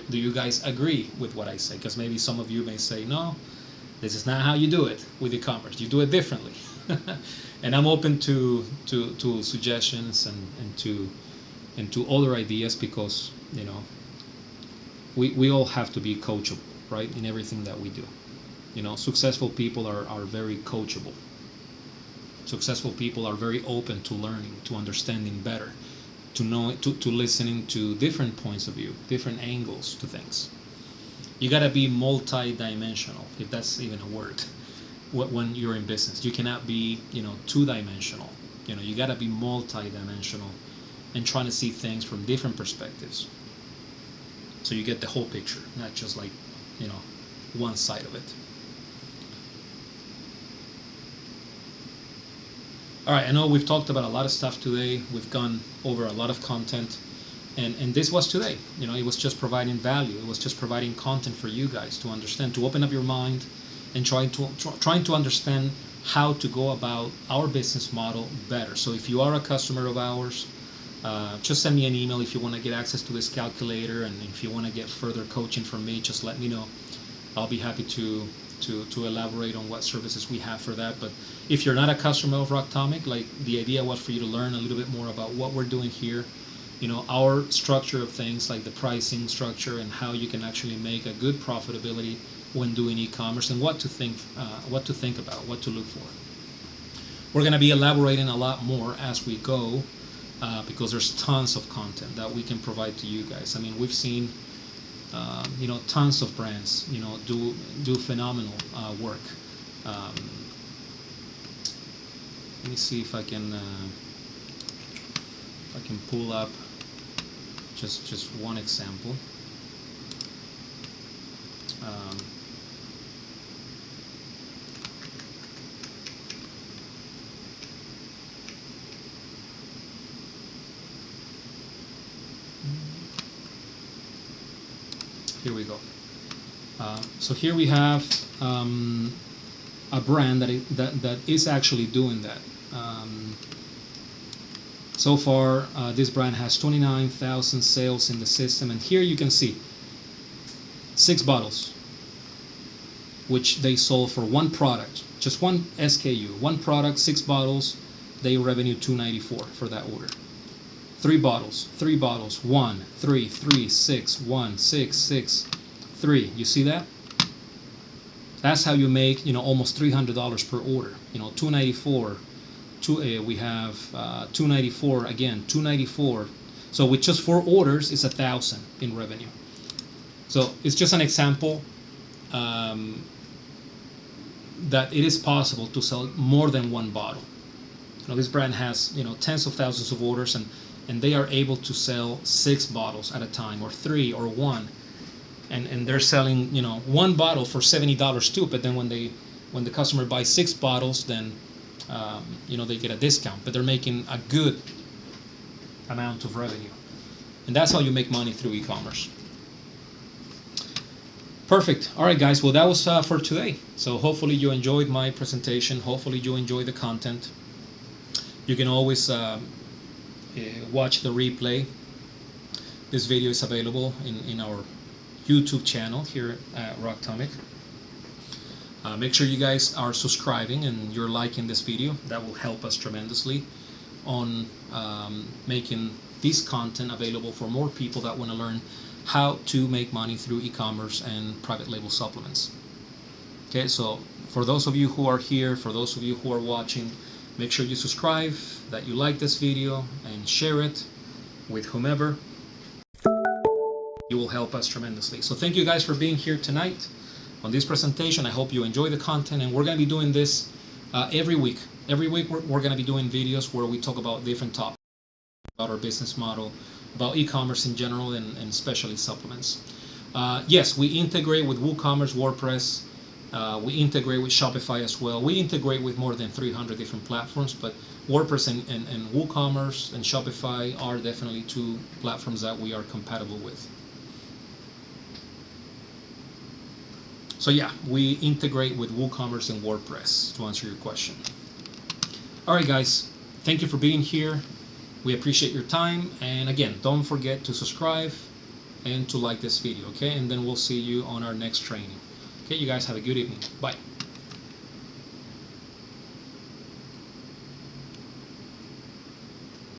Do you guys agree with what I say? Because maybe some of you may say, no, this is not how you do it with e-commerce. You do it differently. And I'm open to suggestions and to other ideas, because we all have to be coachable, right, in everything that we do. Successful people are very coachable. Successful people are very open to learning, to understanding better, to listening to different points of view, different angles to things. You got to be multi-dimensional, if that's even a word, when you're in business. You cannot be two-dimensional. You got to be multi-dimensional and trying to see things from different perspectives, so you get the whole picture, not just like one side of it. All right, I know we've talked about a lot of stuff today. We've gone over a lot of content, and this was today. It was just providing value. It was just providing content for you guys to understand, to open up your mind, and trying to understand how to go about our business model better. So if you are a customer of ours, just send me an email if you want to get access to this calculator, and if you want to get further coaching from me, just let me know. I'll be happy to elaborate on what services we have for that. But if you're not a customer of Rocktomic, like, the idea was for you to learn a little bit more about what we're doing here, our structure of things, like the pricing structure and how you can actually make a good profitability when doing e-commerce, and what to think about, what to look for. We're going to be elaborating a lot more as we go, because there's tons of content that we can provide to you guys. I mean, we've seen tons of brands do phenomenal work. Let me see if I can pull up just one example. Here we go. So here we have a brand that is actually doing that. So far, this brand has 29,000 sales in the system, and here you can see 6 bottles, which they sold for one product, just one SKU, one product, 6 bottles. They revenue $294 for that order. 3 bottles, 1, 3, 3, 6, 1, 6, 6, 3. You see that? That's how you make, almost $300 per order. $294. We have $294 again, $294. So with just 4 orders, it's $1,000 in revenue. So it's just an example that it is possible to sell more than one bottle. This brand has tens of thousands of orders, and they are able to sell 6 bottles at a time, or 3, or 1, and they're selling one bottle for $70 too. But then when the customer buys 6 bottles, then they get a discount, but they're making a good amount of revenue, and that's how you make money through e-commerce. Perfect. All right, guys. Well, that was for today. So hopefully you enjoyed my presentation. Hopefully you enjoyed the content. You can always watch the replay. This video is available in our YouTube channel here at Rocktomic. Make sure you guys are subscribing and you're liking this video. That will help us tremendously on making this content available for more people that want to learn how to make money through e-commerce and private label supplements. Okay, so for those of you who are here, for those of you who are watching, make sure you subscribe, that you like this video, and share it with whomever. You will help us tremendously. So thank you guys for being here tonight on this presentation. I hope you enjoy the content, and we're going to be doing this every week. Every week we're going to be doing videos where we talk about different topics, about our business model, about e-commerce in general, and especially supplements. Yes, we integrate with WooCommerce, WordPress, We integrate with Shopify as well. We integrate with more than 300 different platforms, but WordPress and WooCommerce and Shopify are definitely two platforms that we are compatible with. So yeah, we integrate with WooCommerce and WordPress to answer your question. All right, guys, thank you for being here. We appreciate your time. And again, don't forget to subscribe and to like this video, okay? And then we'll see you on our next training. Okay, you guys have a good evening. Bye.